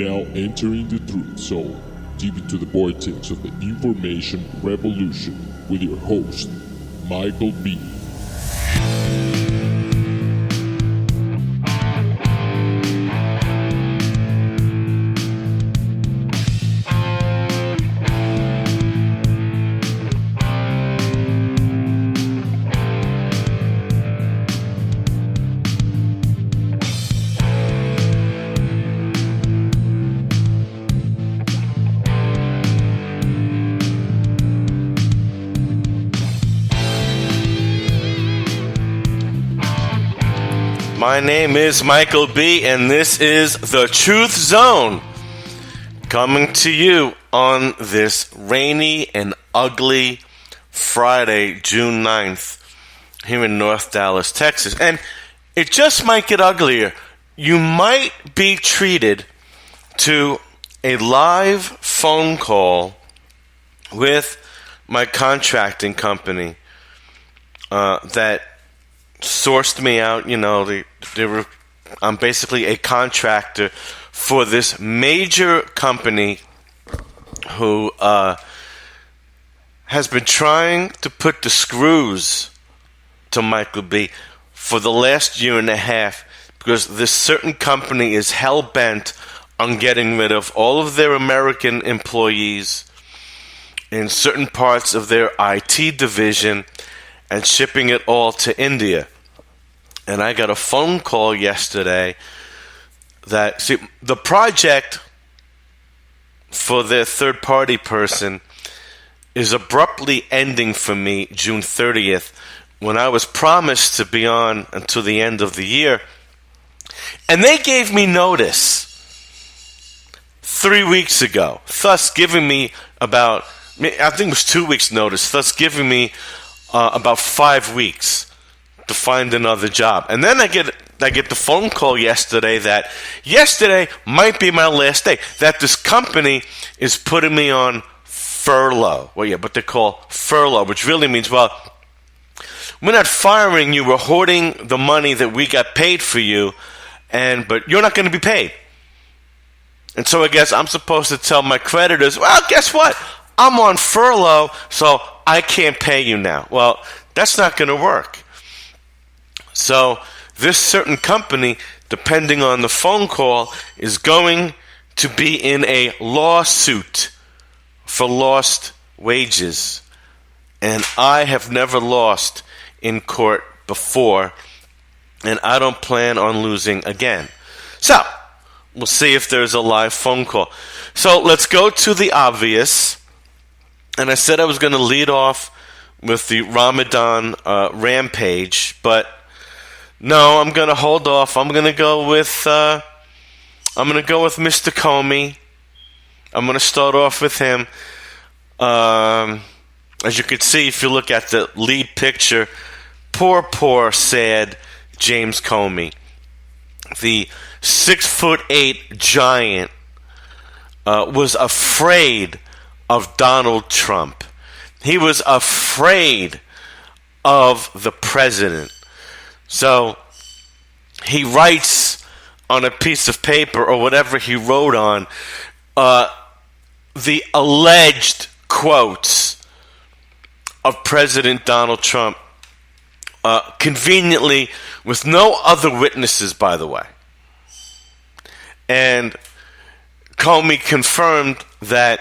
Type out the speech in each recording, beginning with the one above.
now entering the truth zone, deep into the vortex of the information revolution with your host, Michael B. My name is Michael B., and this is The Truth Zone, coming to you on this rainy and ugly Friday, June 9th, here in North Dallas, Texas. And it just might get uglier. You might be treated to a live phone call with my contracting company that sourced me out. You know, I'm basically a contractor for this major company who has been trying to put the screws to Michael B. for the last year and a half, because this certain company is hell-bent on getting rid of all of their American employees in certain parts of their IT division and shipping it all to India. And I got a phone call yesterday that, see, the project for their third-party person is abruptly ending for me June 30th, when I was promised to be on until the end of the year. And they gave me notice 3 weeks ago, thus giving me about, I think it was 2 weeks notice, thus giving me about 5 weeks to find another job. And then I get the phone call yesterday that yesterday might be my last day, that this company is putting me on furlough. Well, yeah, what they call furlough, which really means, well, we're not firing you, we're hoarding the money that we got paid for you, but you're not going to be paid. And so I guess I'm supposed to tell my creditors, well, guess what? I'm on furlough, so I can't pay you now. Well, that's not going to work. So this certain company, depending on the phone call, is going to be in a lawsuit for lost wages. And I have never lost in court before, and I don't plan on losing again. So we'll see if there's a live phone call. So let's go to the obvious. And I said I was going to lead off with the Ramadan Rampage, but no, I'm going to hold off. I'm going to go with Mr. Comey. I'm going to start off with him. As you can see, if you look at the lead picture, poor, sad James Comey, the 6'8" giant, was afraid of Donald Trump. He was afraid of the president. So he writes on a piece of paper, or whatever he wrote on, the alleged quotes of President Donald Trump, conveniently with no other witnesses, by the way. And Comey confirmed that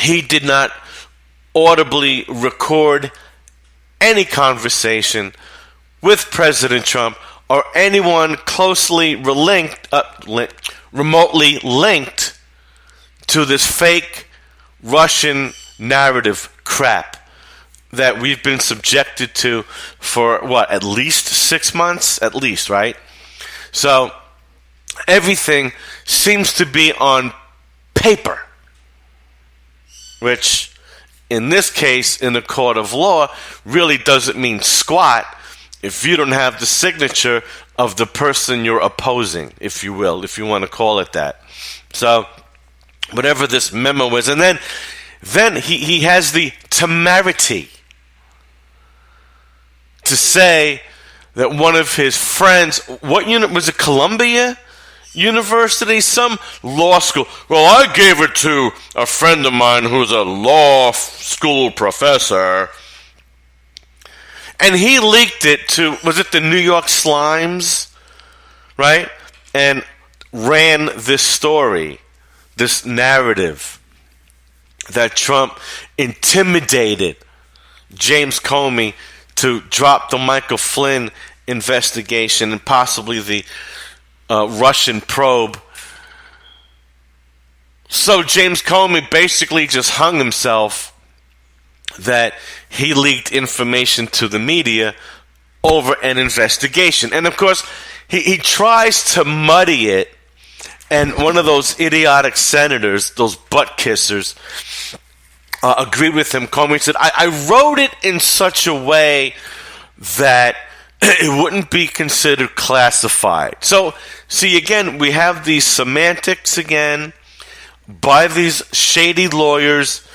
he did not audibly record any conversation with President Trump or anyone closely remotely linked to this fake Russian narrative crap that we've been subjected to for, at least 6 months? At least, right? So everything seems to be on paper, which in this case, in a court of law, really doesn't mean squat if you don't have the signature of the person you're opposing, if you will, if you want to call it that. So whatever this memo is, and then he has the temerity to say that one of his friends, what unit was it, Columbia university, some law school. Well, I gave it to a friend of mine who's a law school professor. And he leaked it to, was it the New York Slimes? Right? And ran this story, this narrative that Trump intimidated James Comey to drop the Michael Flynn investigation and possibly the Russian probe. So James Comey basically just hung himself that he leaked information to the media over an investigation. And of course, he tries to muddy it, and one of those idiotic senators, those butt kissers, agreed with him. Comey said, I wrote it in such a way that it wouldn't be considered classified. So, see, again, we have these semantics again by these shady lawyers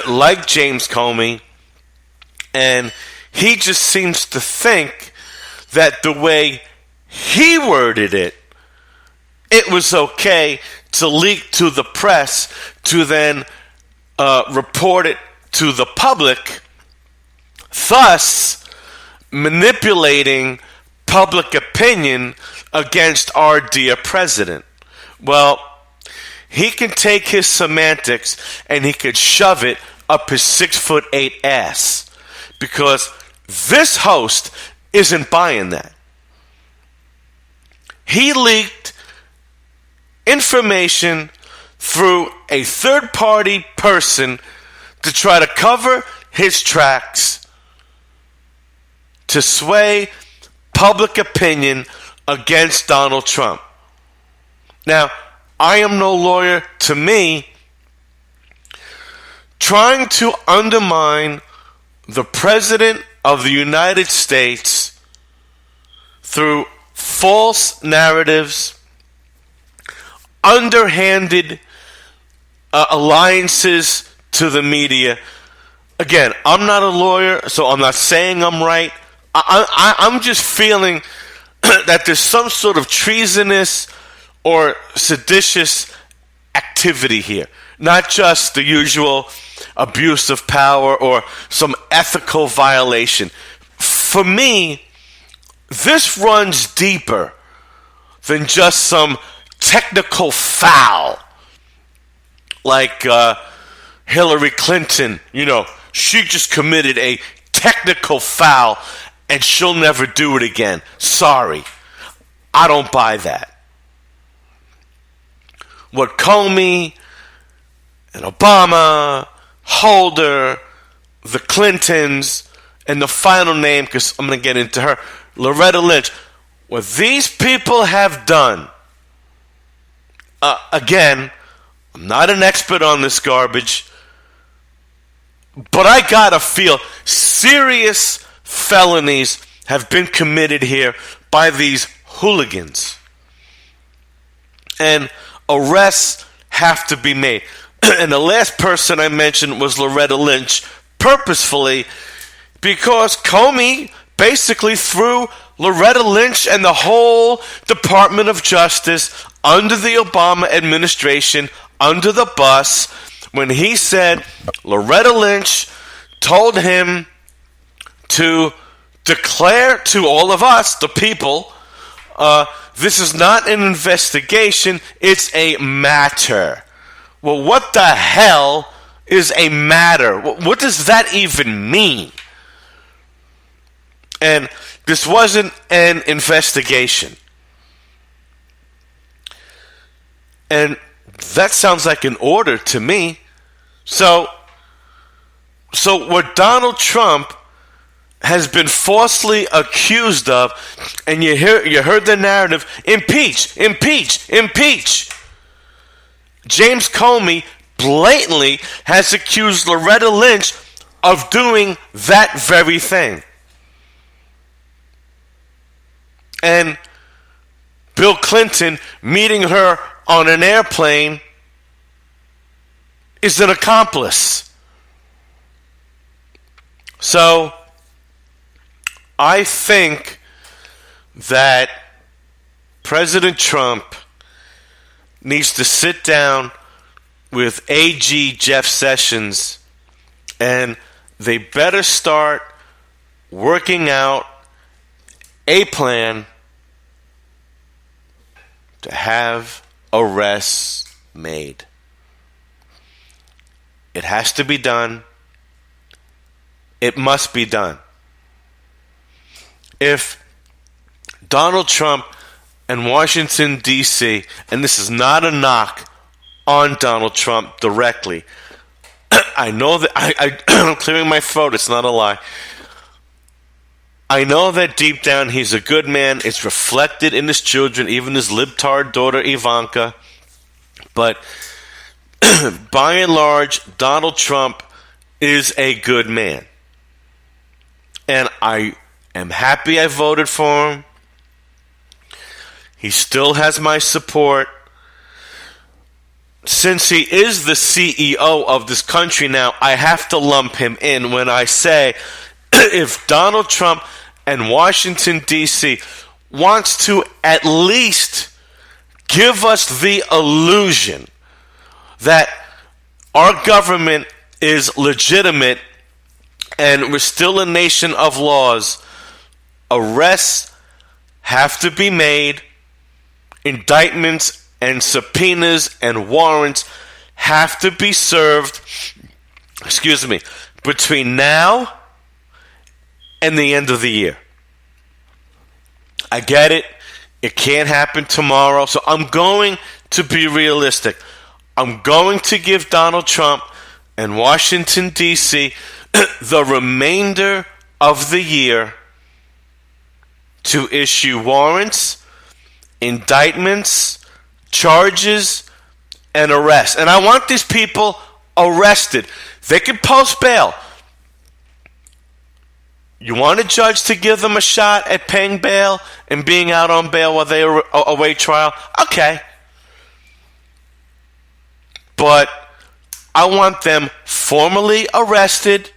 like James Comey, and he just seems to think that the way he worded it, it was okay to leak to the press to then report it to the public, thus manipulating public opinion against our dear president. Well, he can take his semantics and he could shove it up his 6'8" ass, because this host isn't buying that. He leaked information through a third-party person to try to cover his tracks, to sway public opinion against Donald Trump. Now, I am no lawyer. To me, trying to undermine the President of the United States through false narratives, underhanded alliances to the media. Again, I'm not a lawyer, so I'm not saying I'm right. I'm just feeling that there's some sort of treasonous or seditious activity here. Not just the usual abuse of power or some ethical violation. For me, this runs deeper than just some technical foul. Like Hillary Clinton, she just committed a technical foul and she'll never do it again. Sorry. I don't buy that. What Comey and Obama, Holder, the Clintons, and the final name, because I'm going to get into her, Loretta Lynch, what these people have done, again, I'm not an expert on this garbage, but I gotta feel serious felonies have been committed here by these hooligans. And arrests have to be made. And the last person I mentioned was Loretta Lynch, purposefully, because Comey basically threw Loretta Lynch and the whole Department of Justice under the Obama administration under the bus when he said Loretta Lynch told him to declare to all of us, the people, this is not an investigation, it's a matter. Well, what the hell is a matter? What does that even mean? And this wasn't an investigation. And that sounds like an order to me. So what Donald Trump has been falsely accused of, and you heard the narrative, impeach, impeach, impeach. James Comey blatantly has accused Loretta Lynch of doing that very thing. And Bill Clinton meeting her on an airplane is an accomplice. So I think that President Trump needs to sit down with AG Jeff Sessions, and they better start working out a plan to have arrests made. It has to be done. It must be done. If Donald Trump and Washington, D.C., and this is not a knock on Donald Trump directly, I know that I'm clearing my throat, it's not a lie. I know that deep down he's a good man. It's reflected in his children, even his libtard daughter Ivanka. But by and large, Donald Trump is a good man. And I am happy I voted for him. He still has my support. Since he is the CEO of this country now, I have to lump him in when I say if Donald Trump and Washington, D.C. wants to at least give us the illusion that our government is legitimate and we're still a nation of laws, arrests have to be made, indictments and subpoenas and warrants have to be served, between now and the end of the year. I get it. It can't happen tomorrow. So I'm going to be realistic. I'm going to give Donald Trump and Washington, D.C. the remainder of the year to issue warrants, indictments, charges, and arrests. And I want these people arrested. They can post bail. You want a judge to give them a shot at paying bail and being out on bail while they await trial? Okay. But I want them formally arrested,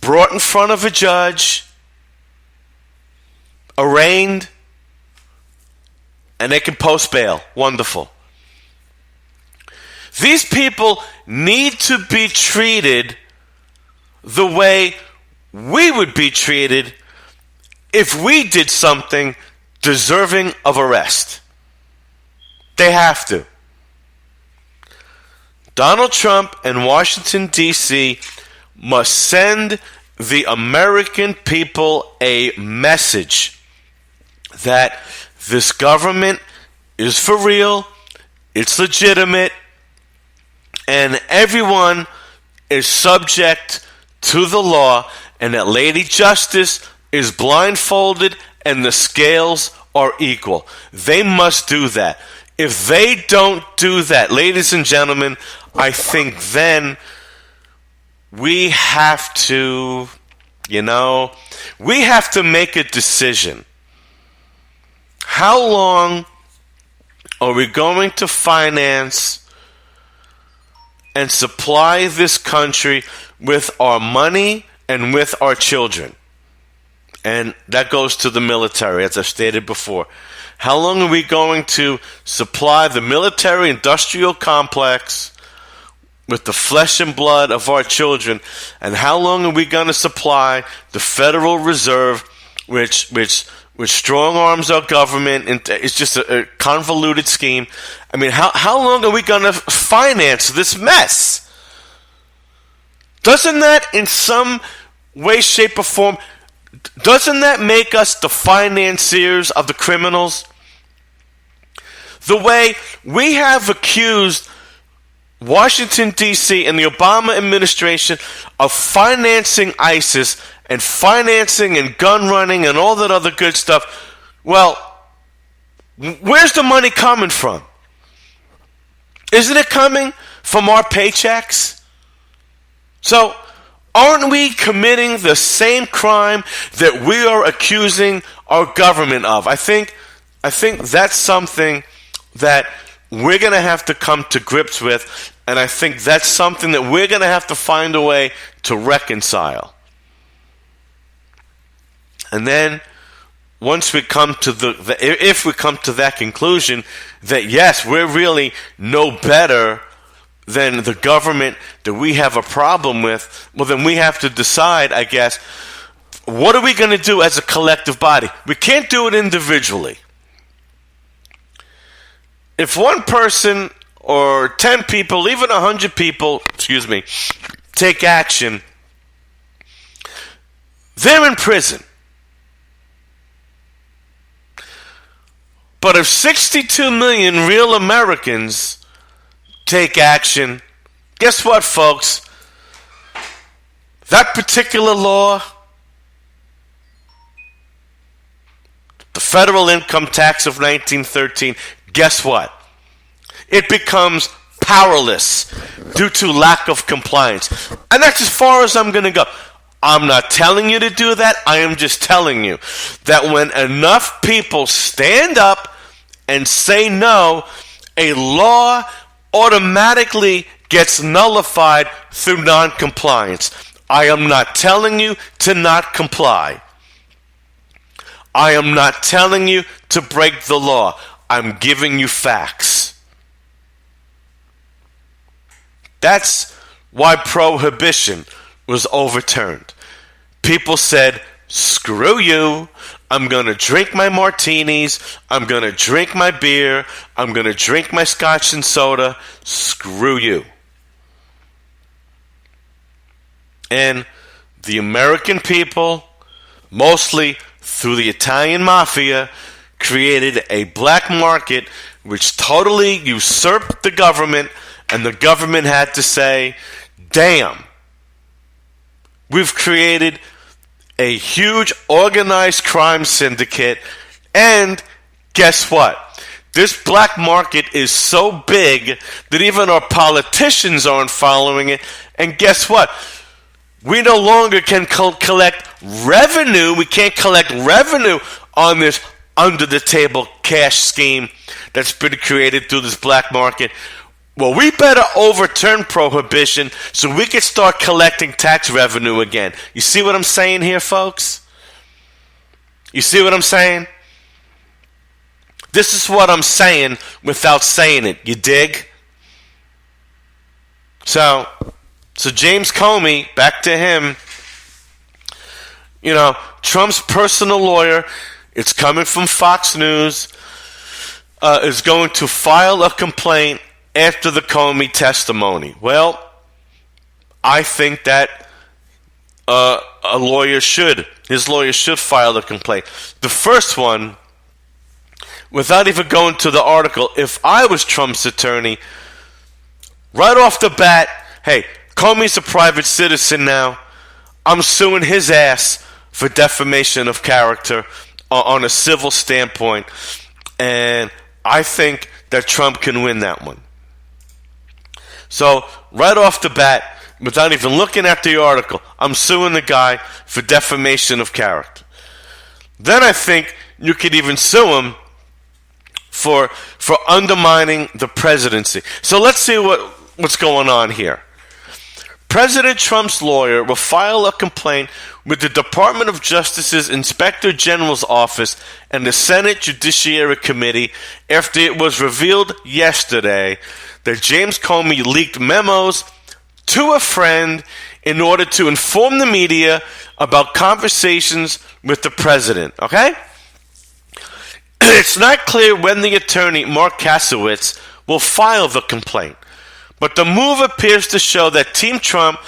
brought in front of a judge, arraigned, and they can post bail. Wonderful. These people need to be treated the way we would be treated if we did something deserving of arrest. They have to. Donald Trump and Washington, D.C. must send the American people a message that this government is for real, it's legitimate, and everyone is subject to the law, and that Lady Justice is blindfolded and the scales are equal. They must do that. If they don't do that, ladies and gentlemen, I think then we have to, we have to make a decision. How long are we going to finance and supply this country with our money and with our children? And that goes to the military, as I've stated before. How long are we going to supply the military-industrial complex with the flesh and blood of our children? And how long are we going to supply the Federal Reserve, which strong arms our government? And it's just a convoluted scheme. I mean, how long are we going to finance this mess? Doesn't that, in some way, shape, or form, doesn't that make us the financiers of the criminals? The way we have accused Washington, D.C. and the Obama administration of financing ISIS and financing and gun running and all that other good stuff. Well, where's the money coming from? Isn't it coming from our paychecks? So, aren't we committing the same crime that we are accusing our government of? I think that's something that we're going to have to come to grips with, and I think that's something that we're going to have to find a way to reconcile. And then once we come to if we come to that conclusion that yes, we're really no better than the government that we have a problem with, well, then we have to decide, I guess, what are we going to do as a collective body? We can't do it individually. If one person or 10 people, even 100 people, take action, they're in prison. But if 62 million real Americans take action, guess what, folks? That particular law, the federal income tax of 1913, guess what? It becomes powerless due to lack of compliance. And that's as far as I'm going to go. I'm not telling you to do that. I am just telling you that when enough people stand up and say no, a law automatically gets nullified through non-compliance. I am not telling you to not comply. I am not telling you to break the law. I'm giving you facts. That's why prohibition was overturned. People said, screw you. I'm going to drink my martinis. I'm going to drink my beer. I'm going to drink my scotch and soda. Screw you. And the American people, mostly through the Italian mafia, created a black market which totally usurped the government, and the government had to say, damn, we've created a huge organized crime syndicate, and guess what? This black market is so big that even our politicians aren't following it, and guess what? We no longer can collect revenue. We can't collect revenue on this under-the-table cash scheme that's been created through this black market. Well, we better overturn prohibition so we can start collecting tax revenue again. You see what I'm saying here, folks? You see what I'm saying? This is what I'm saying without saying it. You dig? So James Comey, back to him. You know, Trump's personal lawyer, it's coming from Fox News, is going to file a complaint after the Comey testimony. Well, I think that his lawyer should file a complaint. The first one, without even going to the article, if I was Trump's attorney, right off the bat, hey, Comey's a private citizen now. I'm suing his ass for defamation of character on a civil standpoint, and I think that Trump can win that one. So, right off the bat, without even looking at the article, I'm suing the guy for defamation of character. Then I think you could even sue him for undermining the presidency. So let's see what's going on here. President Trump's lawyer will file a complaint with the Department of Justice's Inspector General's office and the Senate Judiciary Committee after it was revealed yesterday that James Comey leaked memos to a friend in order to inform the media about conversations with the president. Okay? It's not clear when the attorney, Mark Kasowitz, will file the complaint. But the move appears to show that Team Trump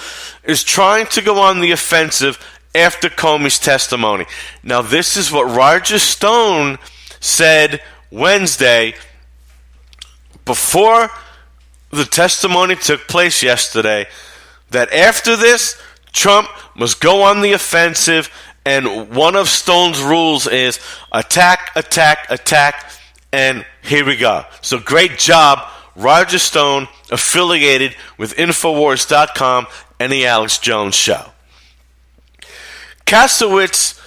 is trying to go on the offensive after Comey's testimony. Now, this is what Roger Stone said Wednesday before the testimony took place yesterday, that after this, Trump must go on the offensive, and one of Stone's rules is attack, attack, attack, and here we go. So great job, Roger Stone, affiliated with Infowars.com and the Alex Jones Show. Kasowitz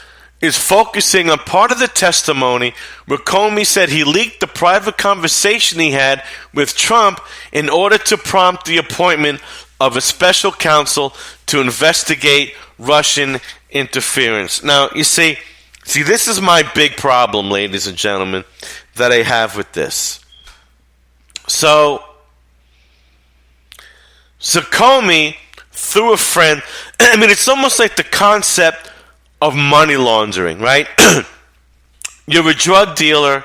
is focusing on part of the testimony where Comey said he leaked the private conversation he had with Trump in order to prompt the appointment of a special counsel to investigate Russian interference. Now, you see, See, this is my big problem, ladies and gentlemen, that I have with this. So Comey, through a friend, I mean, it's almost like the concept of money laundering, right? You're a drug dealer.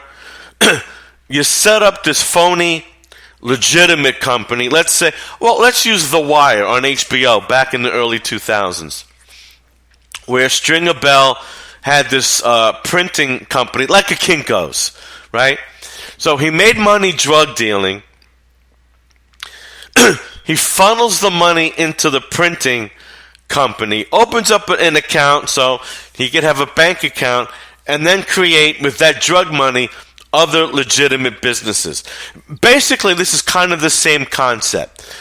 You set up this phony, legitimate company. Let's use The Wire on HBO back in the early 2000s, where Stringer Bell had this printing company, like a Kinko's, right? So he made money drug dealing. He funnels the money into the printing company, opens up an account so he could have a bank account, and then create, with that drug money, other legitimate businesses. Basically, this is kind of the same concept.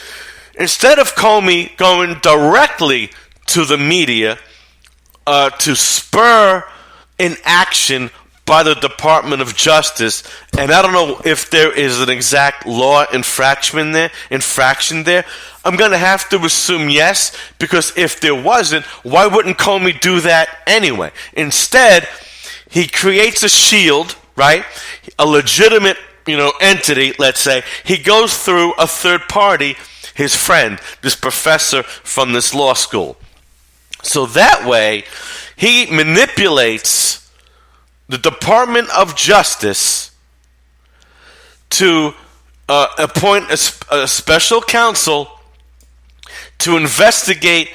Instead of Comey going directly to the media to spur an action by the Department of Justice, and I don't know if there is an exact law infraction there, I'm going to have to assume yes, because if there wasn't, why wouldn't Comey do that anyway? Instead, he creates a shield, right? A legitimate, entity, let's say. He goes through a third party, his friend, this professor from this law school. So that way, he manipulates the Department of Justice to appoint a special counsel to investigate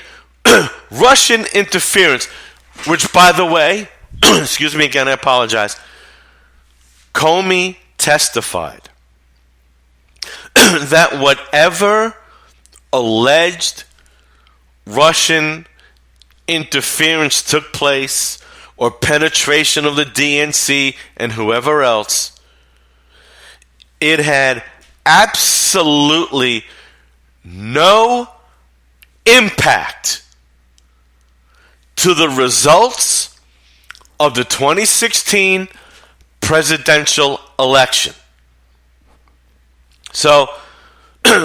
Russian interference, which, by the way, excuse me again, I apologize, Comey testified that whatever alleged Russian interference took place, or penetration of the DNC and whoever else, it had absolutely no impact to the results of the 2016 presidential election. So,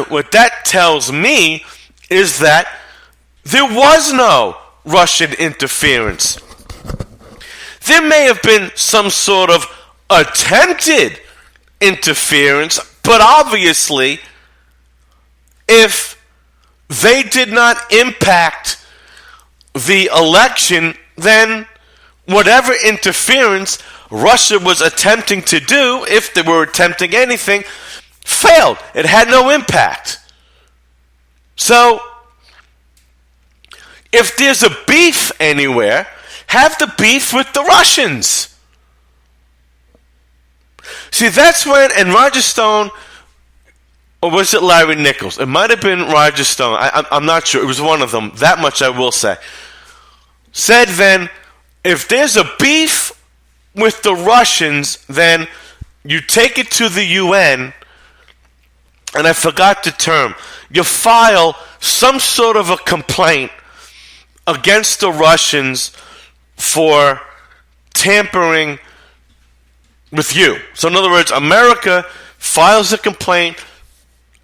what that tells me is that there was no Russian interference. There may have been some sort of attempted interference, but obviously, if they did not impact the election, then whatever interference Russia was attempting to do, if they were attempting anything, failed. It had no impact. So, if there's a beef anywhere, have the beef with the Russians. See, that's when, and Roger Stone, or was it Larry Nichols? It might have been Roger Stone. I'm not sure. It was one of them. That much I will say. Said then, if there's a beef with the Russians, then you take it to the UN, and I forgot the term. You file some sort of a complaint against the Russians for tampering with you. So in other words, America files a complaint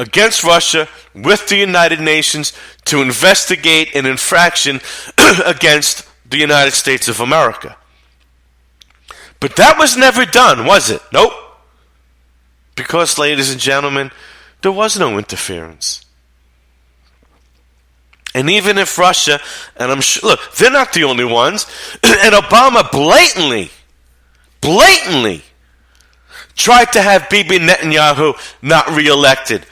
against Russia with the United Nations to investigate an infraction against the United States of America. But that was never done, was it? Nope. Because, ladies and gentlemen, there was no interference. And even if Russia, and I'm sure, look, they're not the only ones, and Obama blatantly tried to have Bibi Netanyahu not reelected.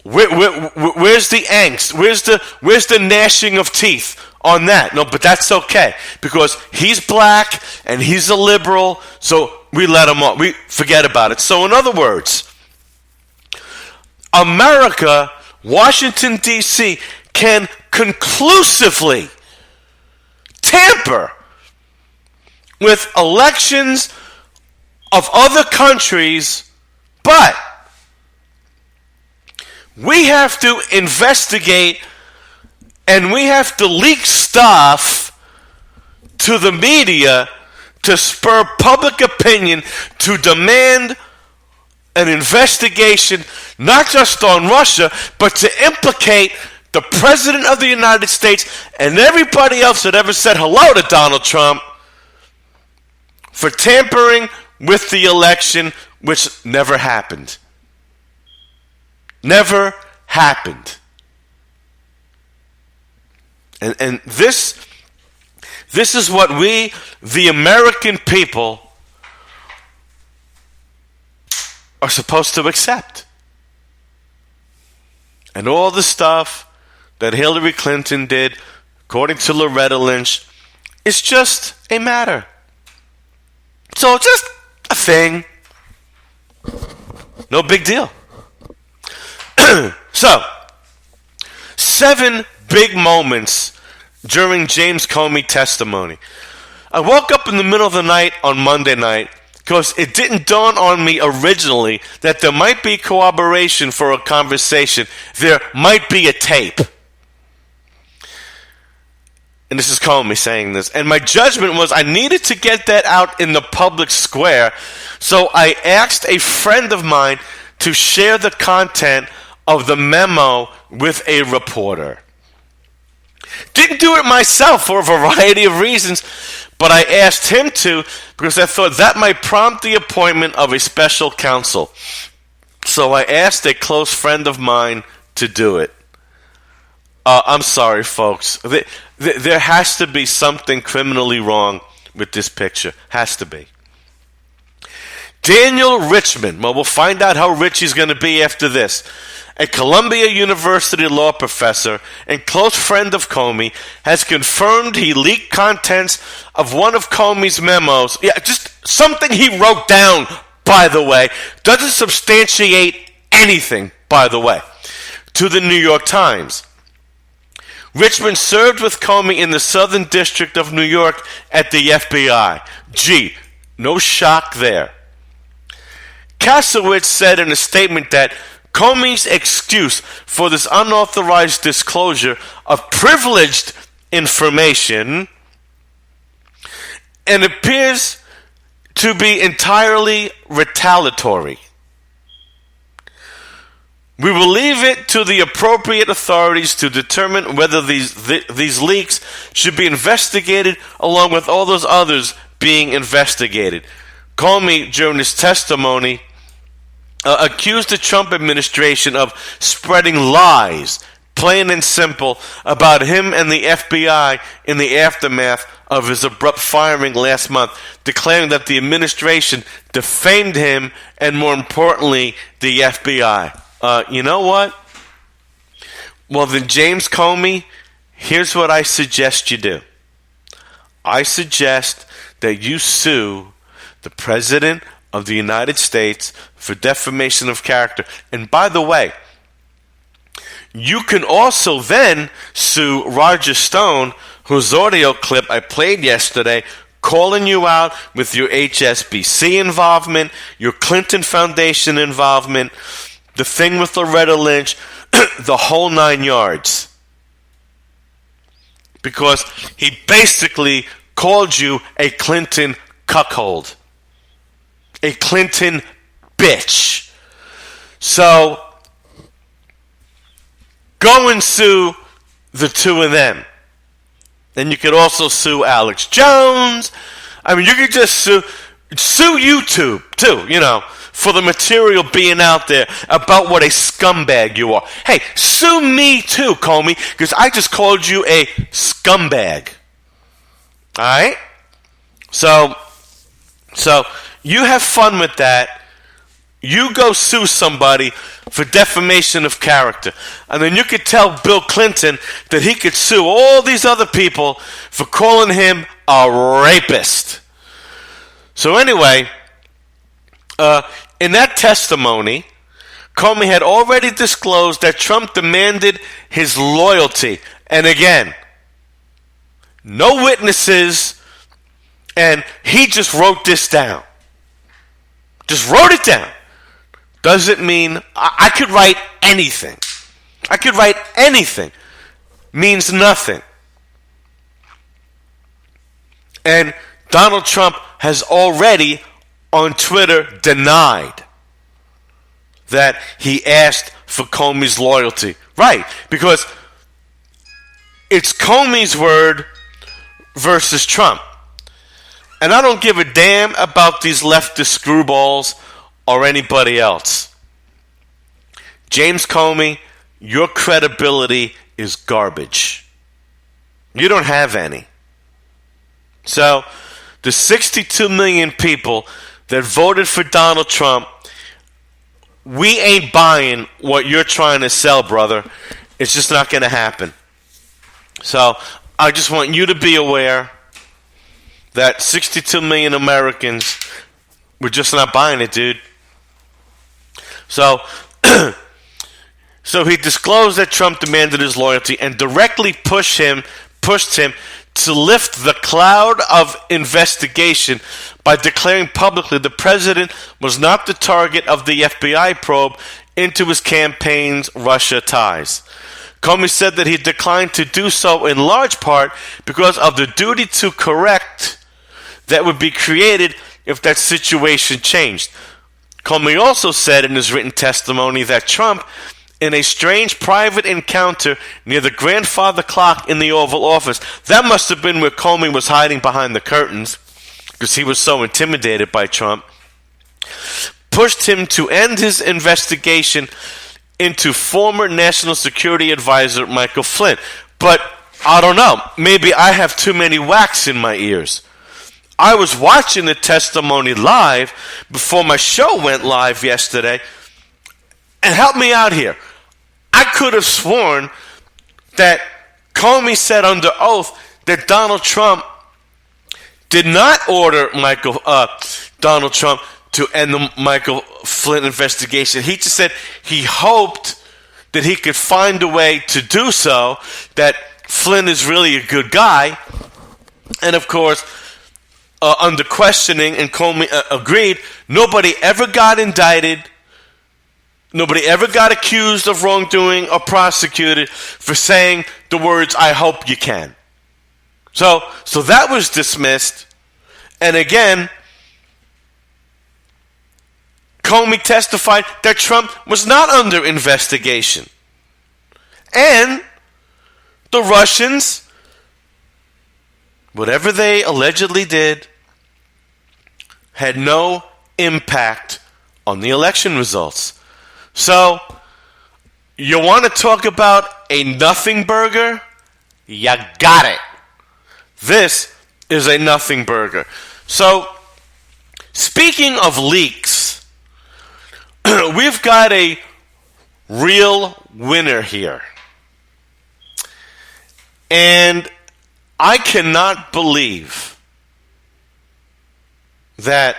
Where's the angst? Where's the gnashing of teeth on that? No, but that's okay, because he's black and he's a liberal, so we let him off. We forget about it. So in other words, America, Washington, D.C., can conclusively tamper with elections of other countries, but we have to investigate and we have to leak stuff to the media to spur public opinion to demand an investigation not just on Russia, but to implicate the President of the United States and everybody else that ever said hello to Donald Trump for tampering with the election, which never happened. Never happened. And this is what we, the American people, are supposed to accept. And all the stuff that Hillary Clinton did, according to Loretta Lynch, is just a matter. So just a thing. No big deal. So, 7 big moments during James Comey testimony. I woke up in the middle of the night on Monday night because it didn't dawn on me originally that there might be corroboration for a conversation. There might be a tape. And this is Comey saying this. And my judgment was I needed to get that out in the public square. So I asked a friend of mine to share the content of the memo with a reporter. Didn't do it myself for a variety of reasons, but I asked him to because I thought that might prompt the appointment of a special counsel. So I asked a close friend of mine to do it. I'm sorry, folks. There has to be something criminally wrong with this picture. Has to be. Daniel Richman. Well, we'll find out how rich he's going to be after this. A Columbia University law professor and close friend of Comey has confirmed he leaked contents of one of Comey's memos. Yeah, just something he wrote down, by the way. Doesn't substantiate anything, by the way, to the New York Times. Richmond served with Comey in the Southern District of New York at the FBI. Gee, no shock there. Kasowitz said in a statement that Comey's excuse for this unauthorized disclosure of privileged information and appears to be entirely retaliatory. We will leave it to the appropriate authorities to determine whether these leaks should be investigated along with all those others being investigated. Comey, during his testimony, accused the Trump administration of spreading lies, plain and simple, about him and the FBI in the aftermath of his abrupt firing last month, declaring that the administration defamed him and, more importantly, the FBI. You know what? Well, then, James Comey, here's what I suggest you do. I suggest that you sue the President of the United States for defamation of character. And by the way, you can also then sue Roger Stone, whose audio clip I played yesterday, calling you out with your HSBC involvement, your Clinton Foundation involvement, the thing with Loretta Lynch, the whole 9 yards. Because he basically called you a Clinton cuckold. A Clinton bitch. So, go and sue the two of them. And you could also sue Alex Jones. I mean, you could just sue YouTube, too, you know, for the material being out there about what a scumbag you are. Hey, sue me, too, Comey, because I just called you a scumbag. All right? So, you have fun with that. You go sue somebody for defamation of character. And then you could tell Bill Clinton that he could sue all these other people for calling him a rapist. So anyway, in that testimony, Comey had already disclosed that Trump demanded his loyalty. And again, no witnesses, and he just wrote this down. Just wrote it down. Doesn't mean I could write anything. I could write anything. Means nothing. And Donald Trump has already on Twitter denied that he asked for Comey's loyalty. Right, because it's Comey's word versus Trump. And I don't give a damn about these leftist screwballs or anybody else. James Comey, your credibility is garbage. You don't have any. So, the 62 million people that voted for Donald Trump, we ain't buying what you're trying to sell, brother. It's just not going to happen. So, I just want you to be aware that 62 million Americans were just not buying it, dude. So, so he disclosed that Trump demanded his loyalty and directly pushed him to lift the cloud of investigation by declaring publicly the president was not the target of the FBI probe into his campaign's Russia ties. Comey said that he declined to do so in large part because of the duty to correct that would be created if that situation changed. Comey also said in his written testimony that Trump, in a strange private encounter near the grandfather clock in the Oval Office, that must have been where Comey was hiding behind the curtains because he was so intimidated by Trump, pushed him to end his investigation into former National Security Advisor Michael Flynn. But I don't know, maybe I have too many whacks in my ears. I was watching the testimony live before my show went live yesterday. And help me out here. I could have sworn that Comey said under oath that Donald Trump did not order Donald Trump to end the Michael Flynn investigation. He just said he hoped that he could find a way to do so, that Flynn is really a good guy. And of course, under questioning, and Comey agreed, nobody ever got indicted. Nobody ever got accused of wrongdoing or prosecuted for saying the words, "I hope you can." So that was dismissed. And again, Comey testified that Trump was not under investigation. And the Russians, whatever they allegedly did, had no impact on the election results. So, you want to talk about a nothing burger? You got it. This is a nothing burger. So, speaking of leaks, we've got a real winner here. And I cannot believe that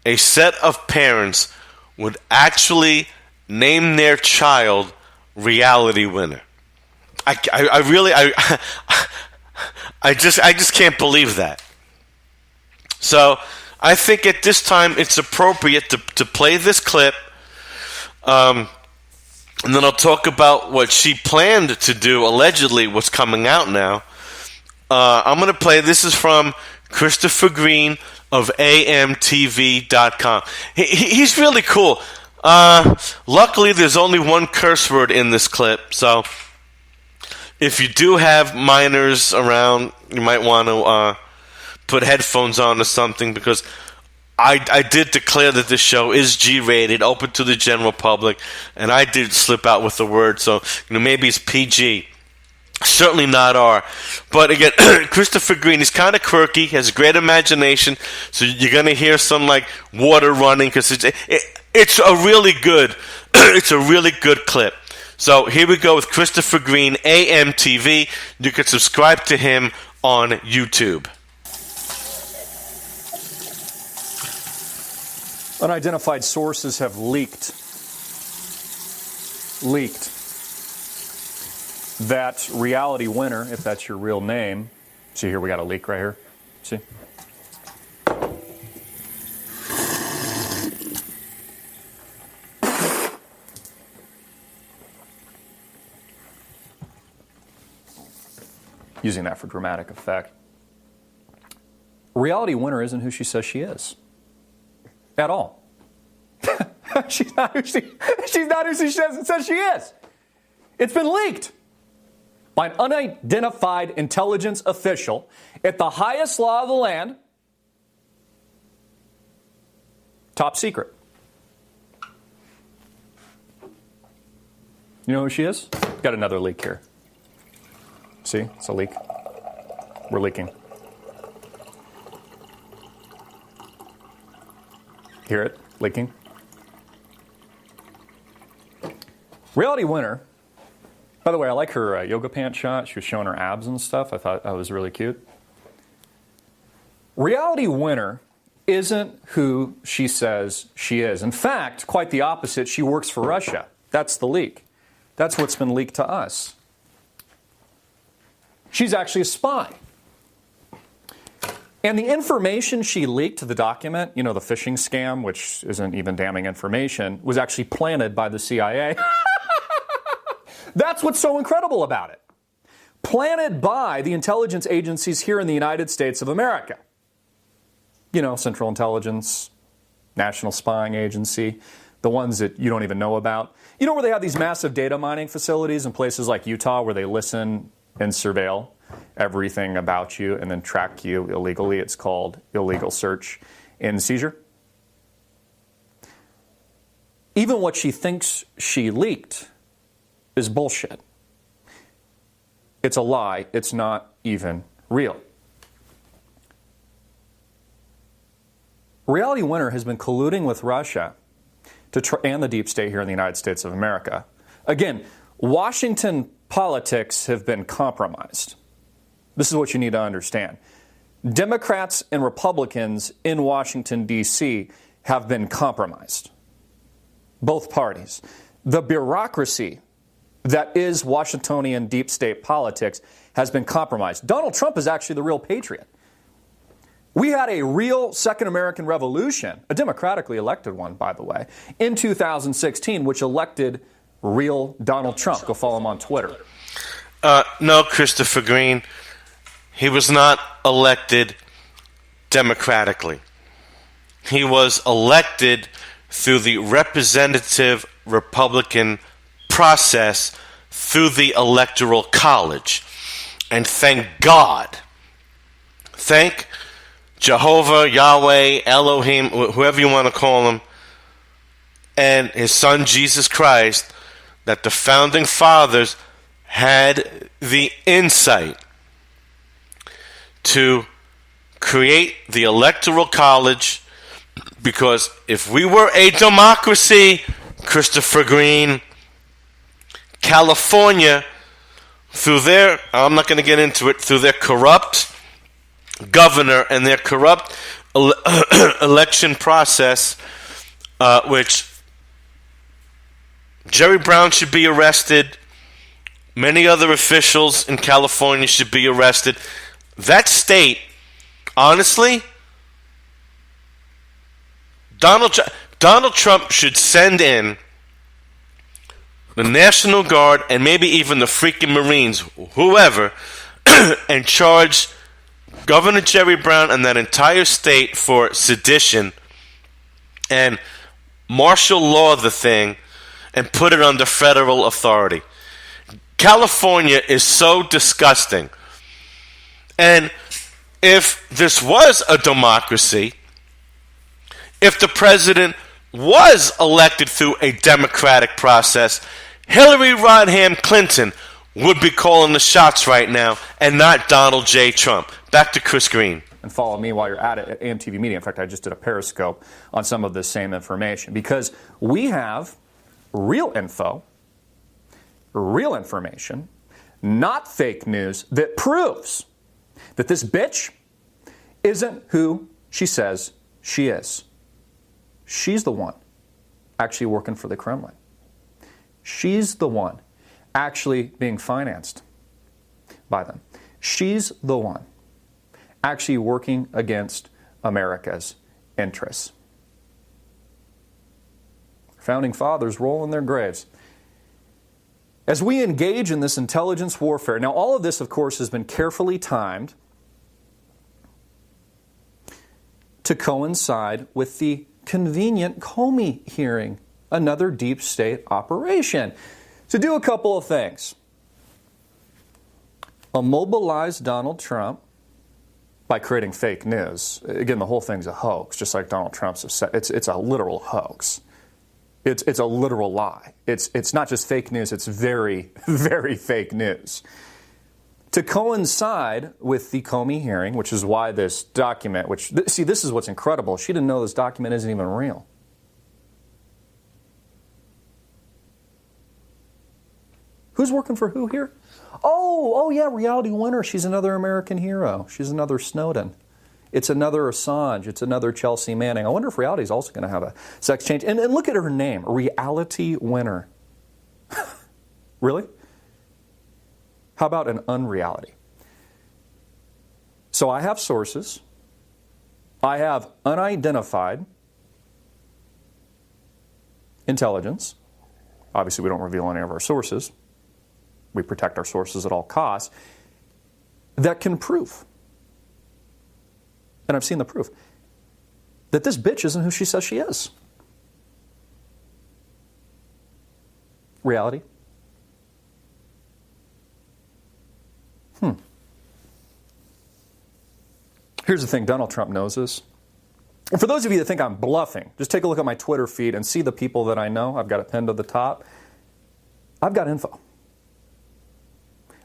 a set of parents would actually name their child reality winner. I just can't believe that. So I think at this time it's appropriate to play this clip, and then I'll talk about what she planned to do, allegedly what's coming out now. I'm going to play, this is from Christopher Green of AMTV.com. He's really cool. Luckily, there's only one curse word in this clip, so if you do have minors around, you might want to put headphones on or something, because I did declare that this show is G-rated, open to the general public, and I did slip out with the word, so maybe it's PG. Certainly not R. But again, Christopher Green, he's kind of quirky, has a great imagination, so you're going to hear some like water running, because it's a really good it's a really good clip. So here we go with Christopher Green, AMTV. You can subscribe to him on YouTube. Unidentified sources have leaked that reality winner, if that's your real name. See here, we got a leak right here. See? Using that for dramatic effect. Reality winner isn't who she says she is. At all. She's not who she says she is. It's been leaked by an unidentified intelligence official at the highest law of the land, Top secret. You know who she is? Got another leak here. See? It's a leak. We're leaking. Hear it? Leaking. Reality winner. By the way, I like her yoga pants shot. She was showing her abs and stuff. I thought that was really cute. Reality winner isn't who she says she is. In fact, quite the opposite. She works for Russia. That's the leak. That's what's been leaked to us. She's actually a spy. And the information she leaked to the document, you know, the phishing scam, which isn't even damning information, was actually planted by the CIA. That's what's so incredible about it. Planted by the intelligence agencies here in the United States of America. You know, Central Intelligence, National Spying Agency, the ones that you don't even know about. You know where they have these massive data mining facilities in places like Utah where they listen and surveil everything about you and then track you illegally? It's called illegal search and seizure. Even what she thinks she leaked is bullshit. It's a lie. It's not even real. Reality Winner has been colluding with Russia and the deep state here in the United States of America. Again, Washington politics have been compromised. This is what you need to understand. Democrats and Republicans in Washington, D.C. have been compromised. Both parties. The bureaucracy that is Washingtonian deep state politics has been compromised. Donald Trump is actually the real patriot. We had a real Second American Revolution, a democratically elected one, by the way, in 2016, which elected real Donald Trump. Go follow him on Twitter. No, Christopher Green. He was not elected democratically. He was elected through the representative Republican process through the Electoral College. And thank God, thank Jehovah, Yahweh, Elohim, whoever you want to call him, and his son Jesus Christ, that the founding fathers had the insight to create the Electoral College, because if we were a democracy, Christopher Green, California, through their, I'm not going to get into it, through their corrupt governor and their corrupt election process, which Jerry Brown should be arrested, many other officials in California should be arrested. That state, honestly, Donald Trump should send in the National Guard and maybe even the freaking Marines, whoever, and charge Governor Jerry Brown and that entire state for sedition and martial law the thing and put it under federal authority. California is so disgusting. And if this was a democracy, if the president was elected through a democratic process, Hillary Rodham Clinton would be calling the shots right now and not Donald J. Trump. Back to Chris Green. And follow me while you're at it at AMTV Media. In fact, I just did a Periscope on some of this same information because we have real info, real information, not fake news that proves that this bitch isn't who she says she is. She's the one actually working for the Kremlin. She's the one actually being financed by them. She's the one actually working against America's interests. Founding fathers roll in their graves. As we engage in this intelligence warfare, now all of this, of course, has been carefully timed to coincide with the convenient Comey hearing, another deep state operation, to do a couple of things. Immobilize Donald Trump by creating fake news. Again, the whole thing's a hoax, just like Donald Trump's have said. It's a literal hoax. It's a literal lie. It's not just fake news, it's very, very fake news. To coincide with the Comey hearing, which is why this document, this is what's incredible. She didn't know this document isn't even real. Who's working for who here? Oh yeah, Reality Winner. She's another American hero. She's another Snowden. It's another Assange. It's another Chelsea Manning. I wonder if Reality is also going to have a sex change. And look at her name, Reality Winner. Really? How about an unreality? So I have sources. I have unidentified intelligence. Obviously, we don't reveal any of our sources. We protect our sources at all costs. That can prove, and I've seen the proof, that this bitch isn't who she says she is. Reality. Here's the thing, Donald Trump knows this. And for those of you that think I'm bluffing, just take a look at my Twitter feed and see the people that I know. I've got it pinned to the top. I've got info.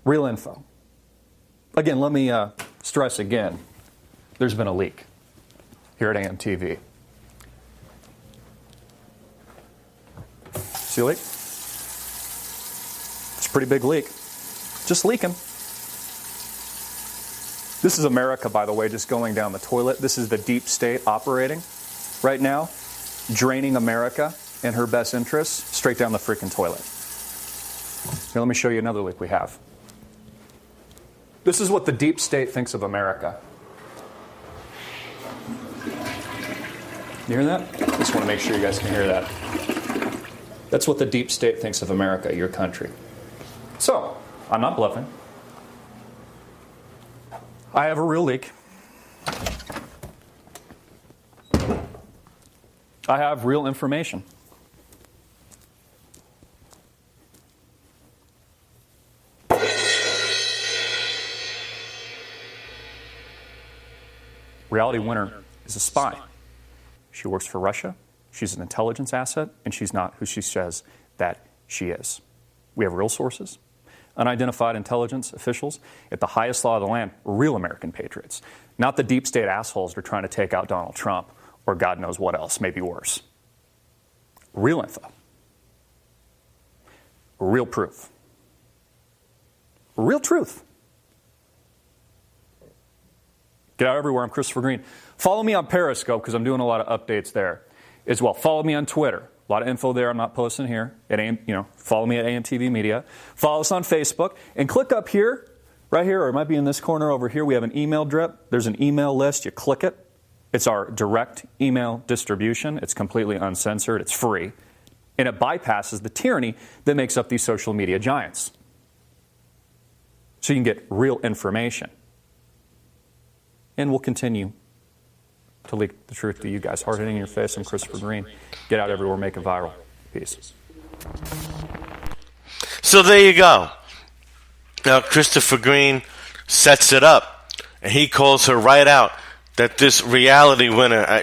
Real info. Again, let me stress again. There's been a leak here at AMTV. See a leak? It's a pretty big leak. Just leaking. This is America, by the way, just going down the toilet. This is the deep state operating right now, draining America in her best interests straight down the freaking toilet. Here, let me show you another leak we have. This is what the deep state thinks of America. You hear that? I just want to make sure you guys can hear that. That's what the deep state thinks of America, your country. So, I'm not bluffing. I have a real leak. I have real information. Reality Winner is a spy. She works for Russia. She's an intelligence asset, and she's not who she says that she is. We have real sources. Unidentified intelligence officials at the highest law of the land, real American patriots, not the deep state assholes that are trying to take out Donald Trump or God knows what else, maybe worse. Real info. Real proof. Real truth. Get out everywhere. I'm Christopher Green. Follow me on Periscope because I'm doing a lot of updates there as well. Follow me on Twitter. A lot of info there I'm not posting here. Follow me at AMTV Media. Follow us on Facebook. And click up here, right here, or it might be in this corner over here. We have an email drip. There's an email list. You click it. It's our direct email distribution. It's completely uncensored. It's free. And it bypasses the tyranny that makes up these social media giants. So you can get real information. And we'll continue to leak the truth to you guys. Hard hitting in your face. I'm Christopher Green. Get out everywhere, make it viral. Peace. So there you go. Now Christopher Green sets it up, and he calls her right out that this Reality Winner. I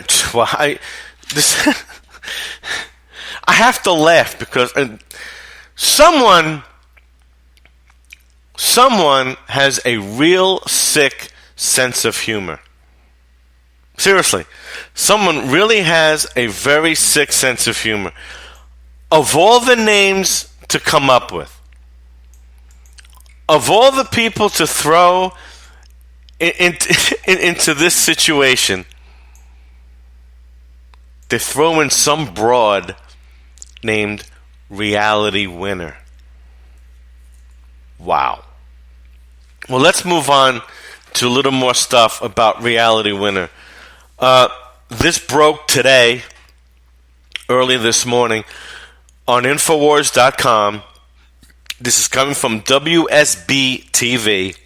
have to laugh because someone has a real sick sense of humor. Seriously, someone really has a very sick sense of humor. Of all the names to come up with, of all the people to throw into this situation, they throw in some broad named Reality Winner. Wow. Well, let's move on to a little more stuff about Reality Winner. This broke today, early this morning, on Infowars.com. This is coming from WSB TV.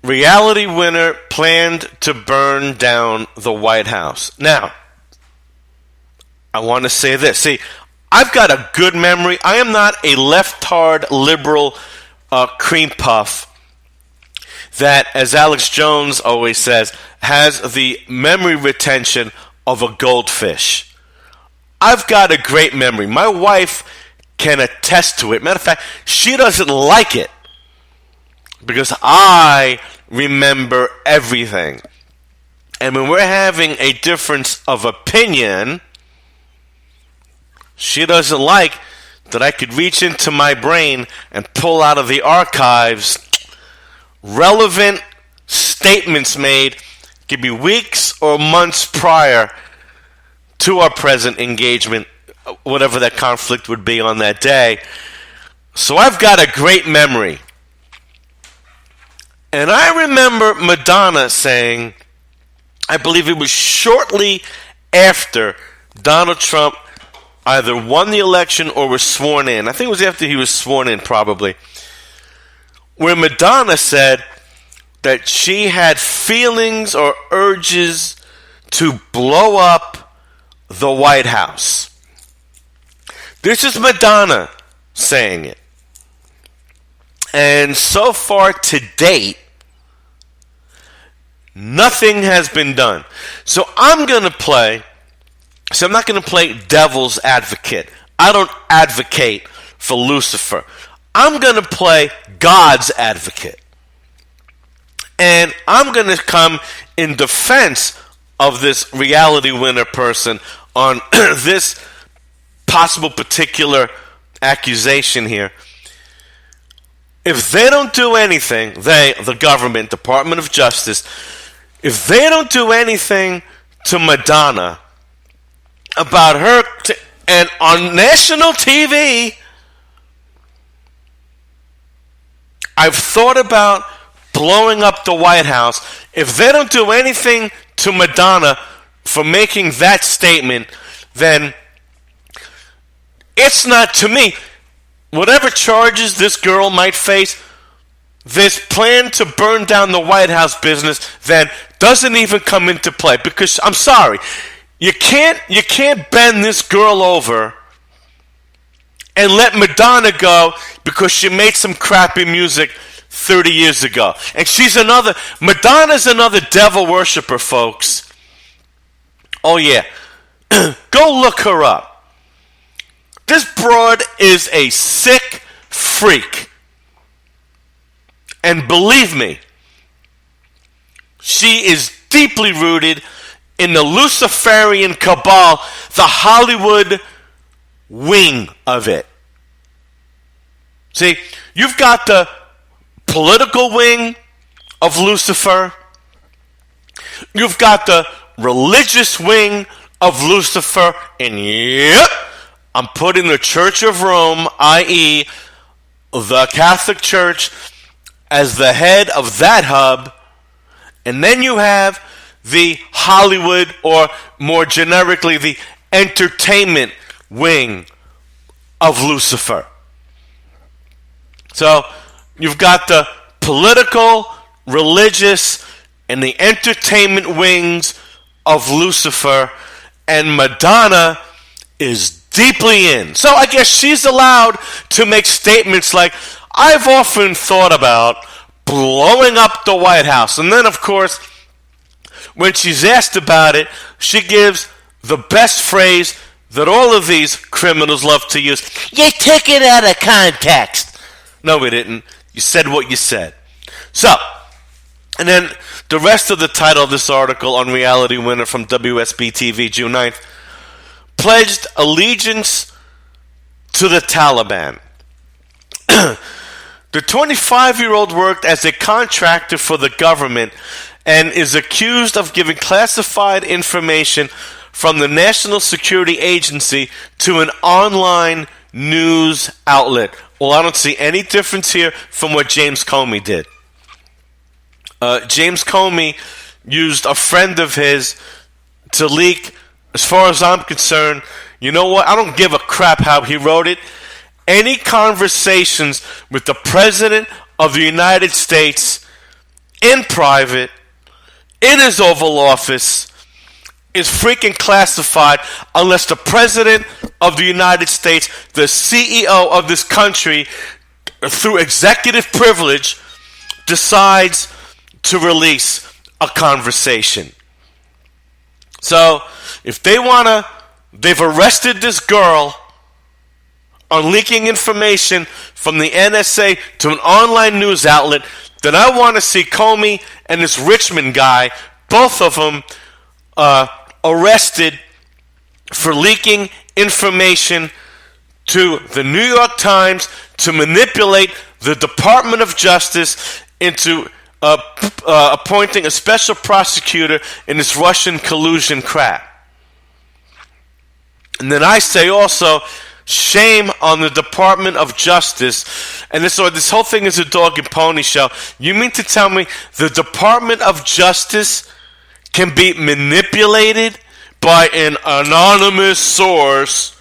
Reality Winner planned to burn down the White House. Now, I want to say this. See, I've got a good memory. I am not a left-hard liberal cream puff that, as Alex Jones always says, has the memory retention of a goldfish. I've got a great memory. My wife can attest to it. Matter of fact, she doesn't like it because I remember everything. And when we're having a difference of opinion, she doesn't like that I could reach into my brain and pull out of the archives relevant statements made, could be weeks or months prior to our present engagement, whatever that conflict would be on that day. So I've got a great memory. And I remember Madonna saying, I believe it was shortly after Donald Trump either won the election or was sworn in. I think it was after he was sworn in, probably, where Madonna said that she had feelings or urges to blow up the White House. This is Madonna saying it. And so far to date, nothing has been done. So I'm not going to play devil's advocate. I don't advocate for Lucifer. I'm going to play God's advocate. And I'm going to come in defense of this reality winner person on this possible particular accusation here. If they don't do anything, the government, Department of Justice, if they don't do anything to Madonna about her, and on national TV, I've thought about blowing up the White House. If they don't do anything to Madonna for making that statement, then it's not, to me, whatever charges this girl might face, this plan to burn down the White House business then doesn't even come into play. Because, I'm sorry, you can't bend this girl over and let Madonna go because she made some crappy music 30 years ago. And Madonna's another devil worshiper, folks. Oh yeah. Go look her up. This broad is a sick freak. And believe me, she is deeply rooted in the Luciferian cabal, the Hollywood wing of it. See, you've got the political wing of Lucifer. You've got the religious wing of Lucifer. And yep, I'm putting the Church of Rome, i.e. the Catholic Church, as the head of that hub. And then you have the Hollywood, or more generically, the entertainment wing of Lucifer. So you've got the political, religious, and the entertainment wings of Lucifer, and Madonna is deeply in. So I guess she's allowed to make statements like, I've often thought about blowing up the White House. And then, of course, when she's asked about it, she gives the best phrase that all of these criminals love to use. You took it out of context. No, we didn't. You said what you said. So, and then the rest of the title of this article on Reality Winner from WSB TV, June 9th, pledged allegiance to the Taliban. The 25-year-old worked as a contractor for the government and is accused of giving classified information from the National Security Agency to an online news outlet. Well, I don't see any difference here from what James Comey did. James Comey used a friend of his to leak, as far as I'm concerned, you know what? I don't give a crap how he wrote it. Any conversations with the President of the United States in private, in his Oval Office, is freaking classified unless the President of the United States, the CEO of this country, through executive privilege, decides to release a conversation. So, if they've arrested this girl on leaking information from the NSA to an online news outlet, then I want to see Comey and this Richmond guy, both of them, arrested for leaking information to the New York Times to manipulate the Department of Justice into appointing a special prosecutor in this Russian collusion crap. And then I say also, shame on the Department of Justice. And this whole thing is a dog and pony show. You mean to tell me the Department of Justice can be manipulated by an anonymous source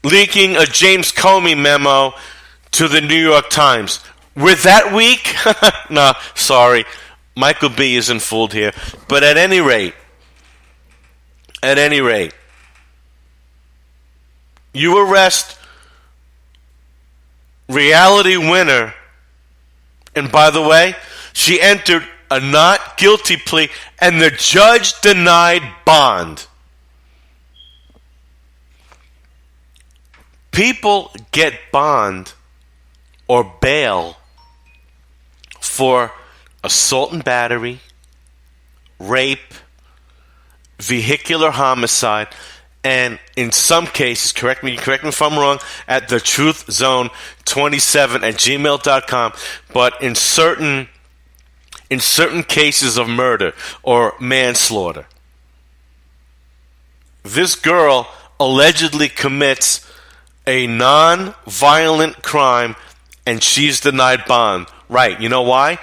leaking a James Comey memo to the New York Times? We're that weak? No, sorry. Michael B. isn't fooled here. But at any rate, you arrest reality winner, and by the way, she entered a not guilty plea, and the judge denied bond. People get bond or bail for assault and battery, rape, vehicular homicide, and in some cases, correct me if I'm wrong, at thetruthzone27@gmail.com, but in certain cases of murder or manslaughter. This girl allegedly commits a non-violent crime and she's denied bond. Right, you know why?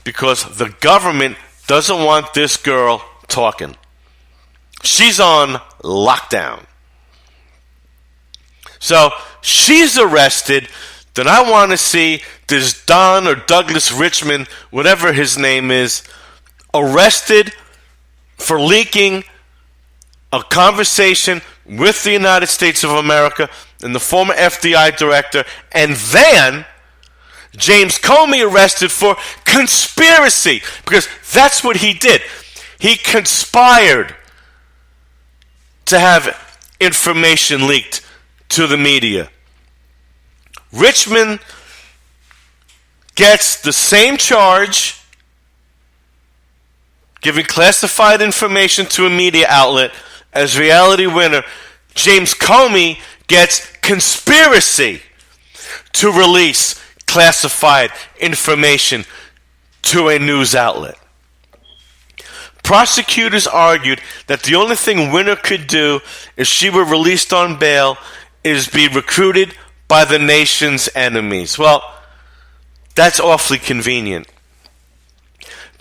Because the government doesn't want this girl talking. She's on lockdown. So she's arrested. Then I want to see this Don or Douglas Richmond, whatever his name is, arrested for leaking a conversation with the United States of America and the former FBI director, and then James Comey arrested for conspiracy, because that's what he did. He conspired to have information leaked to the media. Richmond gets the same charge, giving classified information to a media outlet, as reality winner. James Comey gets conspiracy to release classified information to a news outlet. Prosecutors argued that the only thing Winner could do if she were released on bail is be recruited by the nation's enemies. Well, that's awfully convenient.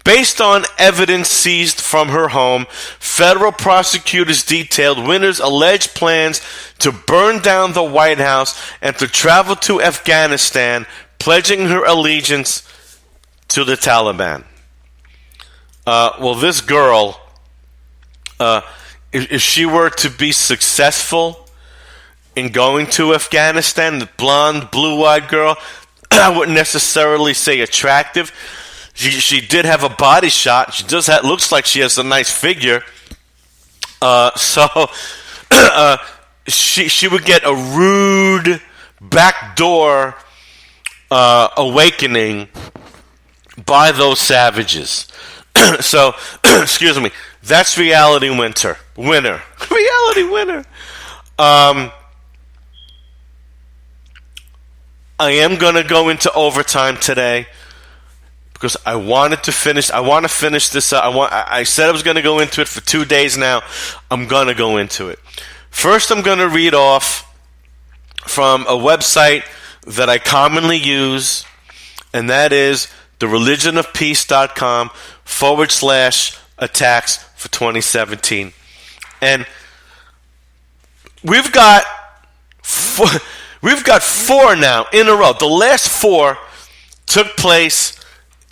Based on evidence seized from her home, federal prosecutors detailed Winner's alleged plans to burn down the White House and to travel to Afghanistan, pledging her allegiance to the Taliban. Well, this girl, if she were to be successful in going to Afghanistan, the blonde, blue-eyed girl, I wouldn't necessarily say attractive. She did have a body shot. She does have, looks like she has a nice figure. She would get a rude backdoor awakening by those savages. So, excuse me. That's reality winner. Reality winner. I am going to go into overtime today because I want to finish this. I said I was going to go into it for 2 days now. I'm going to go into it. First, I'm going to read off from a website that I commonly use, and that is thereligionofpeace.com/attacks for 2017. And we've got four now in a row. The last four took place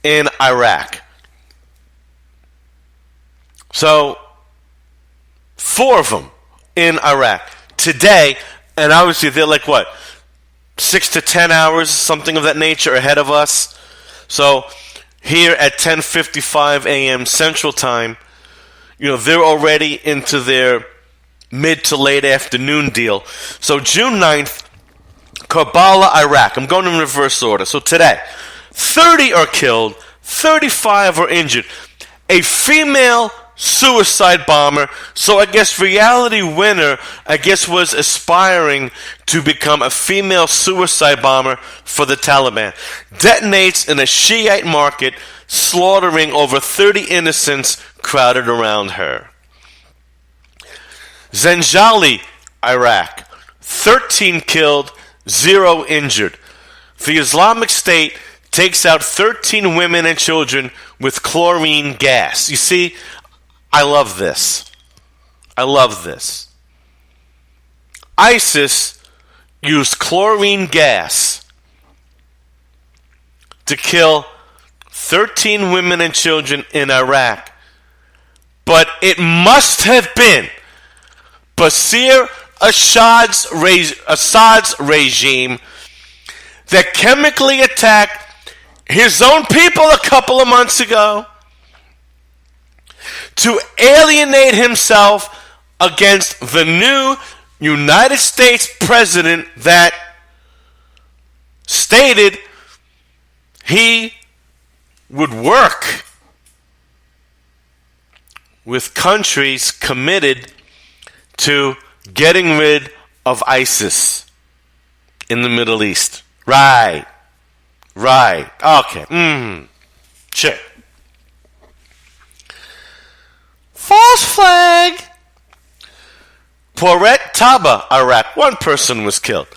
in Iraq. So, 4 of them in Iraq. Today, and obviously they're like, 6 to 10 hours, something of that nature, ahead of us. So, here at 10:55 a.m. Central Time. They're already into their mid to late afternoon deal. So June 9th, Karbala, Iraq. I'm going in reverse order. So today, 30 are killed, 35 are injured. A female suicide bomber. So I guess Reality Winner, was aspiring to become a female suicide bomber for the Taliban. Detonates in a Shiite market, slaughtering over 30 innocents crowded around her. Zanjali, Iraq. 13 killed, 0 injured. The Islamic State takes out 13 women and children with chlorine gas. You see, I love this. ISIS used chlorine gas to kill 13 women and children in Iraq. But it must have been Bashar Assad's regime that chemically attacked his own people a couple of months ago to alienate himself against the new United States president that stated he would work with countries committed to getting rid of ISIS in the Middle East. Right. Okay. Sure. False flag. Poret Taba, Iraq. 1 person was killed.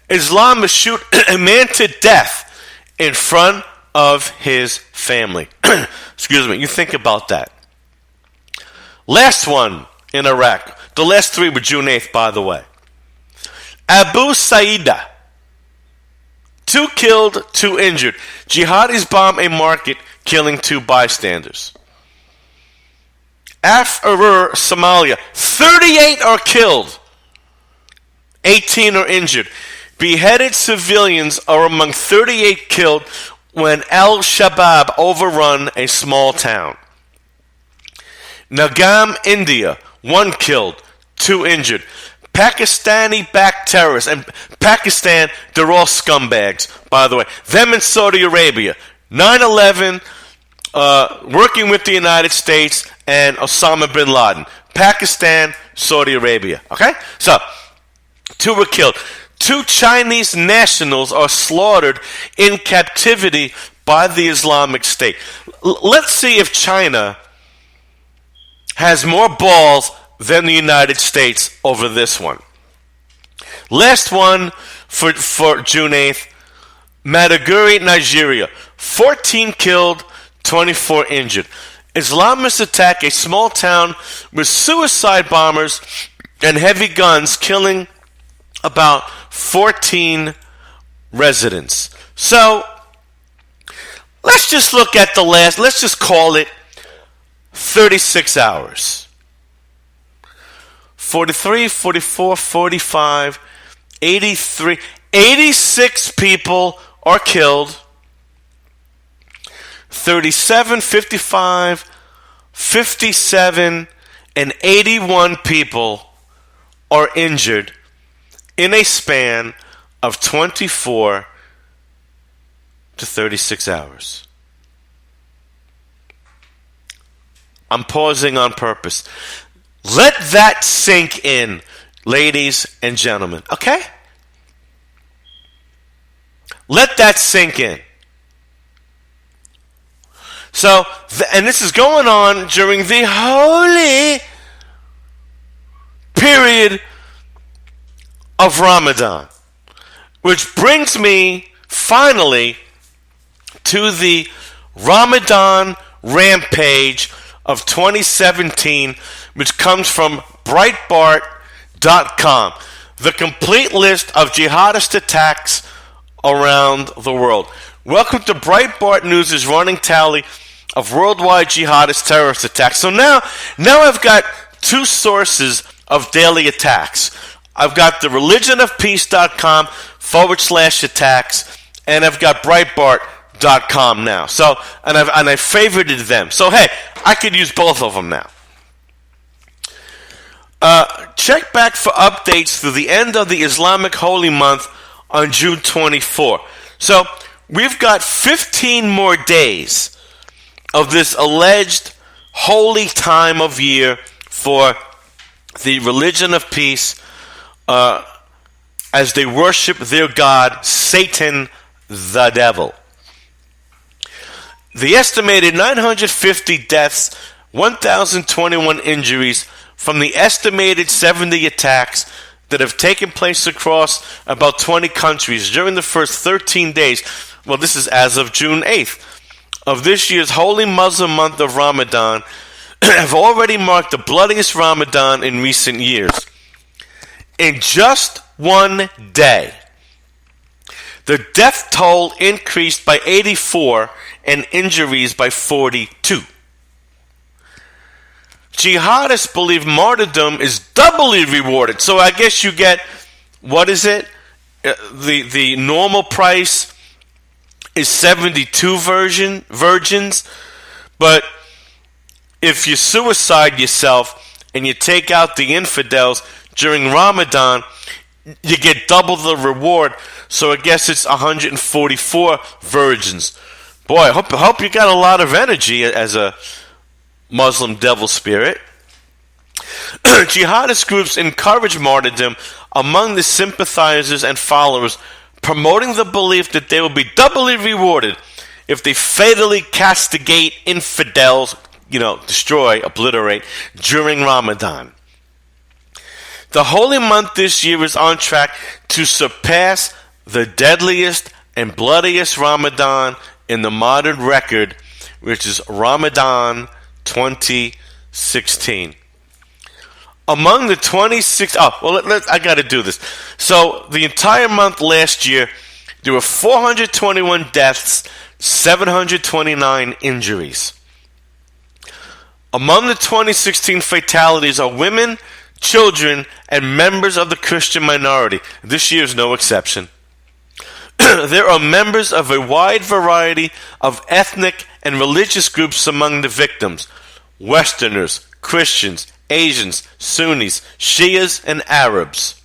Islamists shoot a man to death in front of his family. Excuse me. You think about that. Last one in Iraq. The last 3 were June 8th, by the way. Abu Saida. 2 killed, 2 injured. Jihadis bomb a market, killing 2 bystanders. Afar, Somalia. 38 are killed. 18 are injured. Beheaded civilians are among 38 killed when Al-Shabaab overrun a small town. Nagam, India. 1 killed, 2 injured. Pakistani-backed terrorists. And Pakistan, they're all scumbags, by the way. Them in Saudi Arabia. 9/11, working with the United States and Osama bin Laden. Pakistan, Saudi Arabia. Okay? So, 2 were killed. 2 Chinese nationals are slaughtered in captivity by the Islamic State. Let's see if China has more balls than the United States over this one. Last one for June 8th, Maiduguri, Nigeria. 14 killed, 24 injured. Islamists attack a small town with suicide bombers and heavy guns, killing about 14 residents. So, let's just look at let's just call it 36 hours. 43, 44, 45, 83, 86 people are killed. 37, 55, 57, and 81 people are injured in a span of 24 to 36 hours. I'm pausing on purpose. Let that sink in, ladies and gentlemen, okay? Let that sink in. So, and this is going on during the holy period of Ramadan, which brings me finally to the Ramadan Rampage of 2017, which comes from Breitbart.com. The complete list of jihadist attacks around the world. Welcome to Breitbart News' running tally of worldwide jihadist terrorist attacks. So now I've got 2 sources of daily attacks. I've got the religionofpeace.com /attacks, and I've got Breitbart now. So, and I favorited them. So, hey, I could use both of them now. Check back for updates through the end of the Islamic Holy Month on June 24. So, we've got 15 more days of this alleged holy time of year for the religion of peace, as they worship their god, Satan, the devil. The estimated 950 deaths, 1,021 injuries from the estimated 70 attacks that have taken place across about 20 countries during the first 13 days, well, this is as of June 8th, of this year's holy Muslim month of Ramadan, have already marked the bloodiest Ramadan in recent years. In just one day, the death toll increased by 84 and injuries by 42. Jihadists believe martyrdom is doubly rewarded. So I guess you get, what is it? The normal price is 72 virgins, but if you suicide yourself and you take out the infidels during Ramadan, you get double the reward. So I guess it's 144 virgins. Boy, I hope you got a lot of energy as a Muslim devil spirit. Jihadist groups encourage martyrdom among the sympathizers and followers, promoting the belief that they will be doubly rewarded if they fatally castigate infidels, destroy, obliterate, during Ramadan. The holy month this year is on track to surpass the deadliest and bloodiest Ramadan in the modern record, which is Ramadan 2016. Among the 26... I got to do this. So, the entire month last year, there were 421 deaths, 729 injuries. Among the 2016 fatalities are women, children, and members of the Christian minority. This year is no exception. There are members of a wide variety of ethnic and religious groups among the victims: Westerners, Christians, Asians, Sunnis, Shias, and Arabs.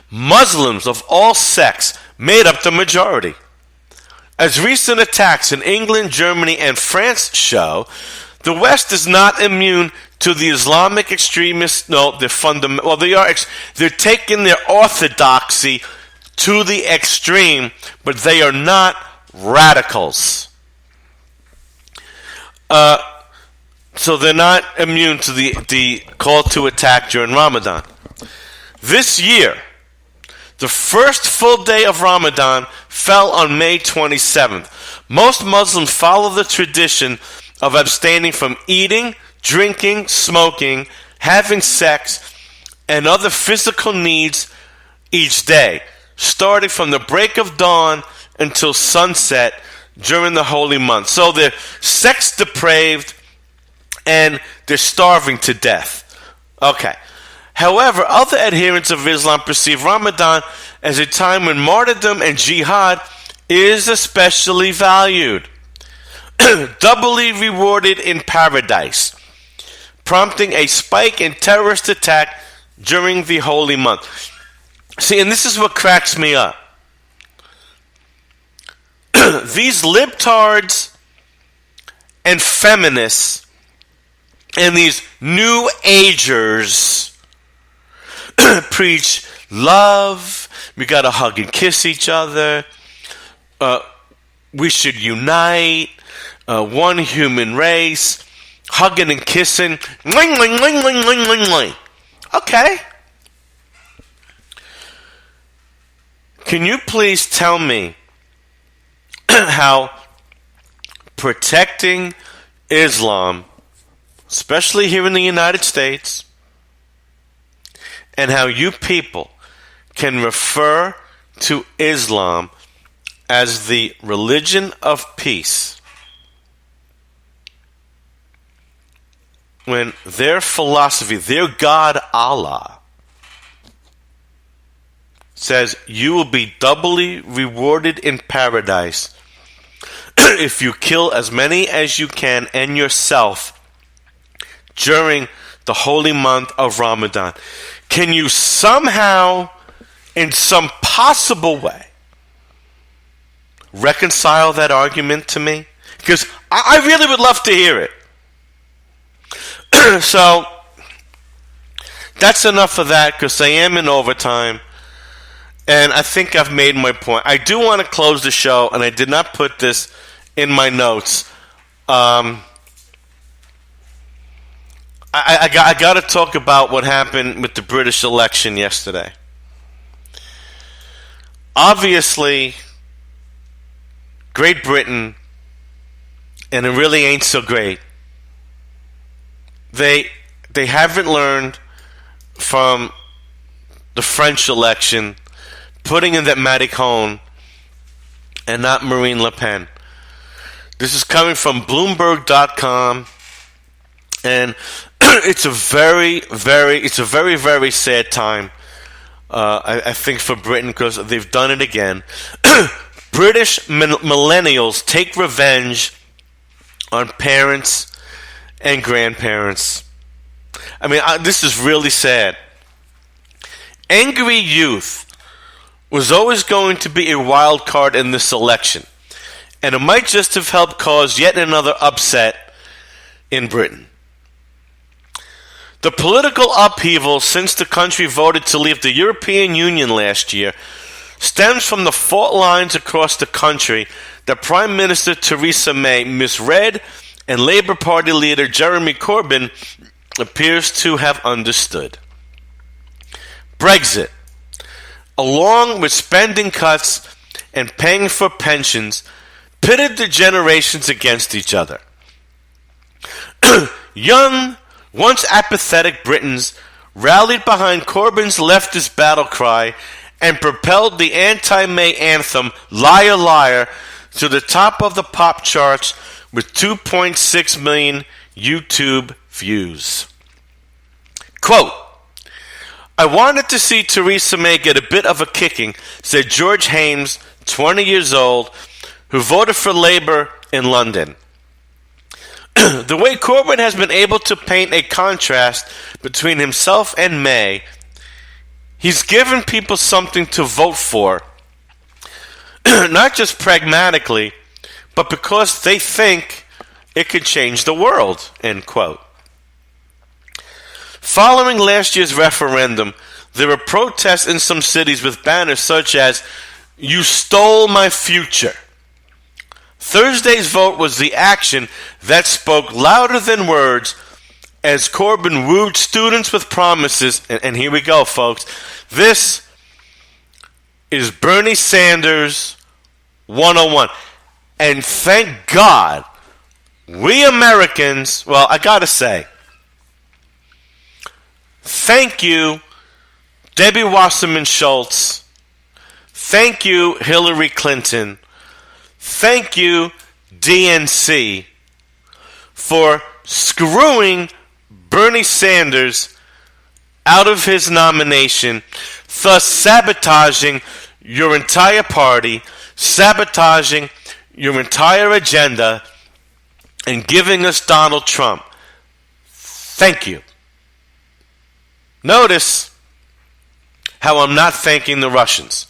Muslims of all sects made up the majority. As recent attacks in England, Germany, and France show, the West is not immune to the Islamic extremists. No, they're taking their orthodoxy to the extreme, but they are not radicals. So they're not immune to the call to attack during Ramadan. This year, the first full day of Ramadan fell on May 27th. Most Muslims follow the tradition of abstaining from eating, drinking, smoking, having sex, and other physical needs each day, starting from the break of dawn until sunset during the holy month. So they're sex depraved and they're starving to death. Okay. However, other adherents of Islam perceive Ramadan as a time when martyrdom and jihad is especially valued, doubly rewarded in paradise, prompting a spike in terrorist attack during the holy month. See, and this is what cracks me up. These libtards and feminists and these new agers preach love, we gotta hug and kiss each other, we should unite, one human race, hugging and kissing, okay. Can you please tell me how protecting Islam, especially here in the United States, and how you people can refer to Islam as the religion of peace when their philosophy, their God Allah, says you will be doubly rewarded in paradise if you kill as many as you can and yourself during the holy month of Ramadan? Can you somehow, in some possible way, reconcile that argument to me? Because I really would love to hear it. So, that's enough of that, because I am in overtime. And I think I've made my point. I do want to close the show, and I did not put this in my notes. I got to talk about what happened with the British election yesterday. Obviously, Great Britain, and it really ain't so great. They haven't learned from the French election, putting in that Macron and not Marine Le Pen. This is coming from Bloomberg.com, and it's a very, very sad time. I think for Britain, because they've done it again. British millennials take revenge on parents and grandparents. I mean, this is really sad. Angry youth was always going to be a wild card in this election, and it might just have helped cause yet another upset in Britain. The political upheaval since the country voted to leave the European Union last year stems from the fault lines across the country that Prime Minister Theresa May misread and Labour Party leader Jeremy Corbyn appears to have understood. Brexit, along with spending cuts and paying for pensions, pitted the generations against each other. Young, once apathetic Britons rallied behind Corbyn's leftist battle cry and propelled the anti-May anthem, Liar, Liar, to the top of the pop charts with 2.6 million YouTube views. Quote, "I wanted to see Theresa May get a bit of a kicking," said George Hames, 20 years old, who voted for Labour in London. The way Corbyn has been able to paint a contrast between himself and May, he's given people something to vote for, not just pragmatically, but because they think it could change the world, end quote. Following last year's referendum, there were protests in some cities with banners such as, "You stole my future." Thursday's vote was the action that spoke louder than words as Corbyn wooed students with promises. And here we go, folks. This is Bernie Sanders 101. And thank God, we Americans, well, I gotta say, thank you, Debbie Wasserman Schultz. Thank you, Hillary Clinton. Thank you, DNC, for screwing Bernie Sanders out of his nomination, thus sabotaging your entire party, sabotaging your entire agenda, and giving us Donald Trump. Thank you. Notice how I'm not thanking the Russians.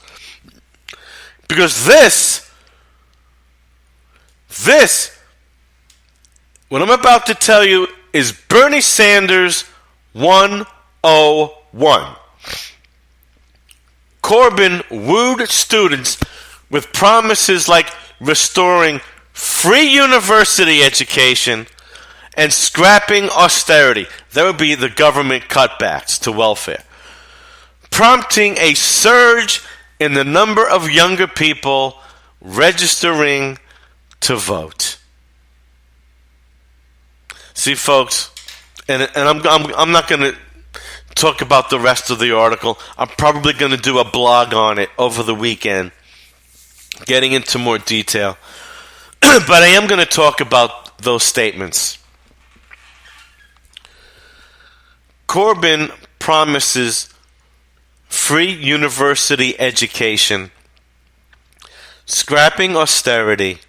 Because this, what I'm about to tell you, is Bernie Sanders 101. Corbyn wooed students with promises like restoring free university education and scrapping austerity. That would be the government cutbacks to welfare, prompting a surge in the number of younger people registering to vote. See, folks, and I'm not going to talk about the rest of the article. I'm probably going to do a blog on it over the weekend, getting into more detail. But I am going to talk about those statements. Corbyn promises free university education, scrapping austerity,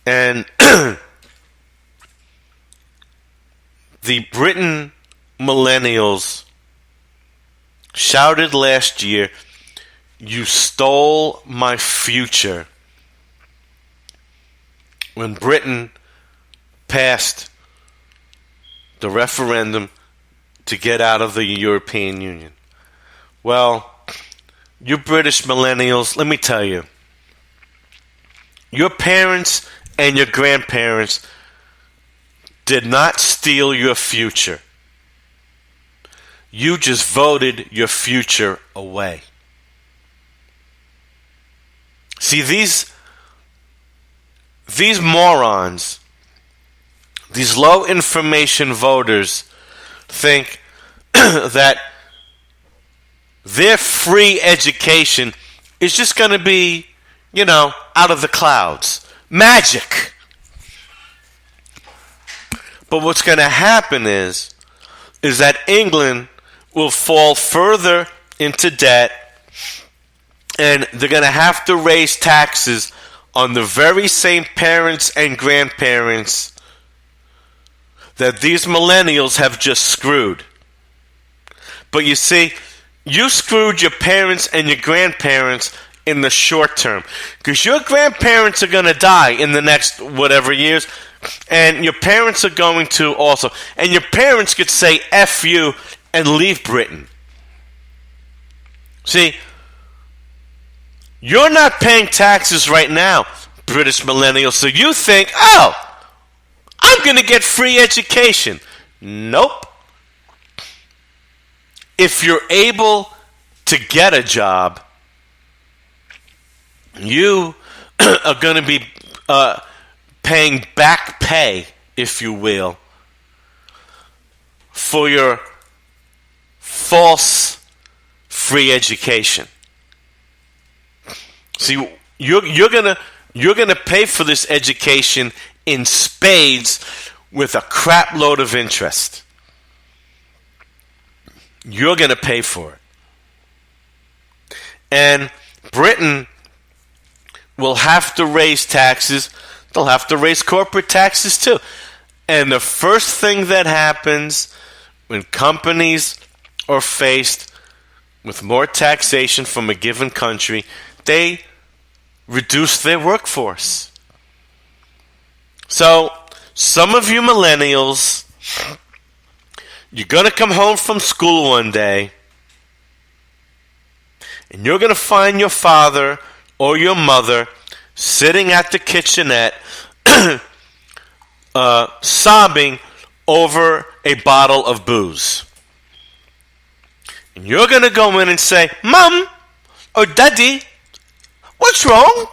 And the Britain millennials shouted last year, "You stole my future," when Britain passed the referendum to get out of the European Union. Well, you British millennials, let me tell you, your parents and your grandparents did not steal your future. You just voted your future away. See, these morons, these low information voters, think that their free education is just going to be, out of the clouds. Magic. But what's going to happen is that England will fall further into debt, and they're going to have to raise taxes on the very same parents and grandparents that these millennials have just screwed. But you see, you screwed your parents and your grandparents in the short term, because your grandparents are going to die in the next whatever years, and your parents are going to also. And your parents could say F you and leave Britain. See, you're not paying taxes right now, British millennials, so you think, oh, I'm going to get free education. Nope. If you're able to get a job, you are going to be paying back pay, if you will, for your false free education. See, you're gonna pay for this education in spades with a crap load of interest. You're gonna pay for it. And Britain will have to raise taxes. They'll have to raise corporate taxes too. And the first thing that happens when companies are faced with more taxation from a given country, they reduce their workforce. So, some of you millennials, you're going to come home from school one day, and you're going to find your father or your mother sitting at the kitchenette sobbing over a bottle of booze. And you're going to go in and say, "Mom or Daddy, what's wrong?"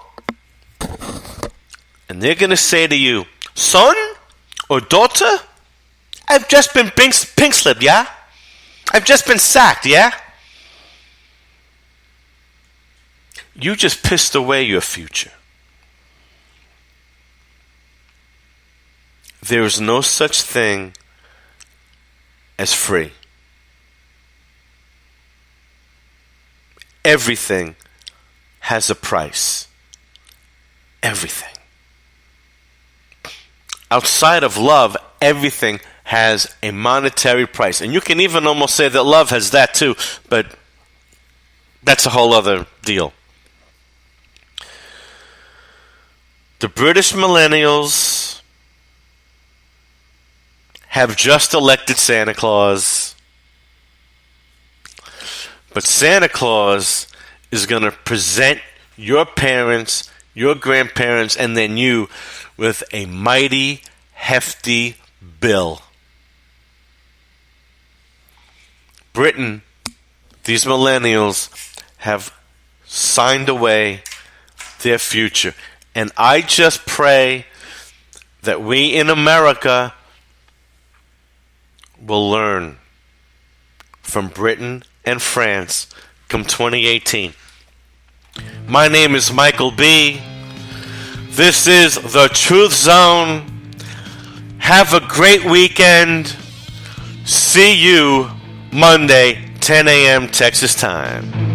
And they're going to say to you, "Son or daughter, I've just been pink slipped, yeah? I've just been sacked, yeah?" You just pissed away your future. There is no such thing as free. Everything has a price. Everything. Outside of love, everything has a monetary price. And you can even almost say that love has that too, but that's a whole other deal. The British millennials have just elected Santa Claus. But Santa Claus is going to present your parents, your grandparents, and then you with a mighty, hefty bill. Britain, these millennials, have signed away their future. And I just pray that we in America will learn from Britain and France come 2018. My name is Michael B. This is The Truth Zone. Have a great weekend. See you Monday, 10 a.m. Texas time.